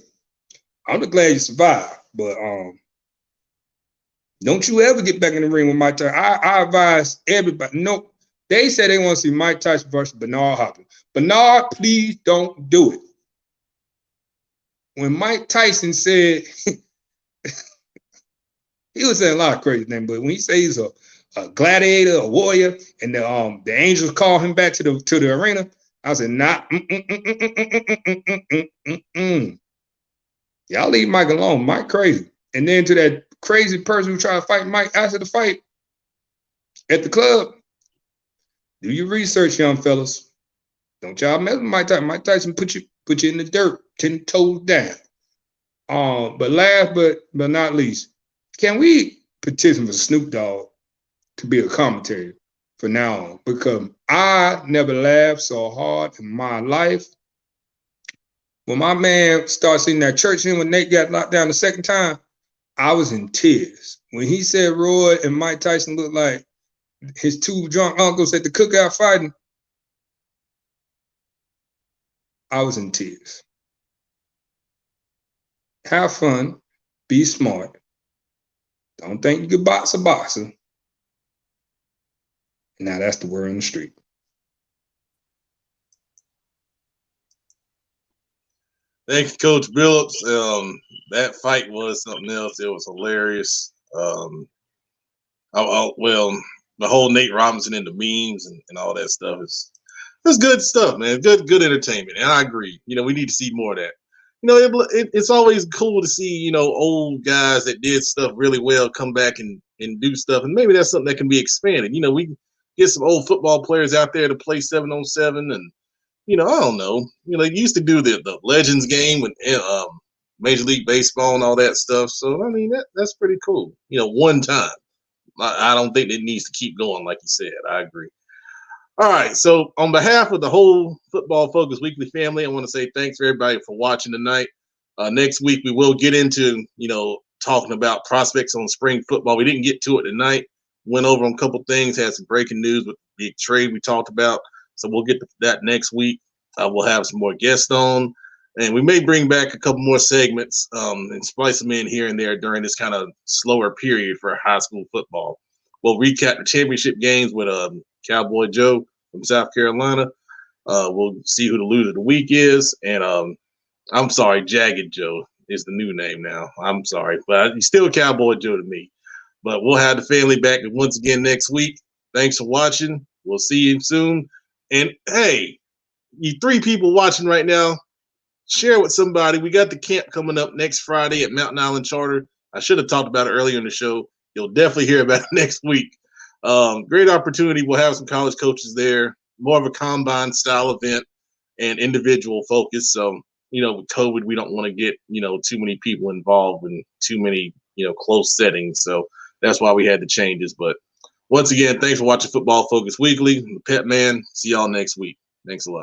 I'm just glad you survived. But don't you ever get back in the ring with Mike Tyson. I advise everybody. No, they say they want to see Mike Tyson versus Bernard Hopkins. Bernard, please don't do it. When Mike Tyson said, he was saying a lot of crazy things, but when he says he's a gladiator, a warrior, and the angels call him back to the arena, I said, nah. Y'all leave Mike alone. Mike crazy. And then to that crazy person who tried to fight Mike after the fight at the club, do your research, young fellas. Don't y'all mess with Mike Tyson. Mike Tyson put you in the dirt, 10 toes down. But last but not least, can we petition for Snoop Dogg to be a commentator for now on? Because I never laughed so hard in my life. When my man started singing that church hymn when Nate got locked down the second time, I was in tears. When he said Roy and Mike Tyson looked like his 2 drunk uncles at the cookout fighting, I was in tears. Have fun, be smart. Don't think you could box a boxer. Now that's the word on the street. Thank you, Coach Billups. That fight was something else. It was hilarious. Well, the whole Nate Robinson and the memes and all that stuff is good stuff, man. Good entertainment. And I agree. You know, we need to see more of that. You know, it's always cool to see, you know, old guys that did stuff really well come back and do stuff. And maybe that's something that can be expanded. You know, we get some old football players out there to play 7-on-7 and, you know, I don't know. You know, they used to do the Legends game with Major League Baseball and all that stuff. So, I mean, that's pretty cool. You know, one time. I don't think it needs to keep going, like you said. I agree. All right. So, on behalf of the whole Football Focus Weekly family, I want to say thanks for everybody for watching tonight. Next week we will get into talking about prospects on spring football. We didn't get to it tonight. Went over on a couple things. Had some breaking news with the big trade we talked about. So we'll get to that next week. We'll have some more guests on, and we may bring back a couple more segments and splice them in here and there during this kind of slower period for high school football. We'll recap the championship games with Cowboy Joe from South Carolina. We'll see who the loser of the week is, and I'm sorry, Jagged Joe is the new name now. I'm sorry, but he's still Cowboy Joe to me. But we'll have the family back once again next week. Thanks for watching. We'll see you soon. And hey, you 3 people watching right now, share with somebody. We got the camp coming up next Friday at Mountain Island Charter. I should have talked about it earlier in the show. You'll definitely hear about it next week. Great opportunity. We'll have some college coaches there. More of a combine style event and individual focus. So, with COVID, we don't want to get, too many people involved in too many, close settings. So that's why we had the changes. But once again, thanks for watching Football Focus Weekly. I'm the Pet Man. See y'all next week. Thanks a lot.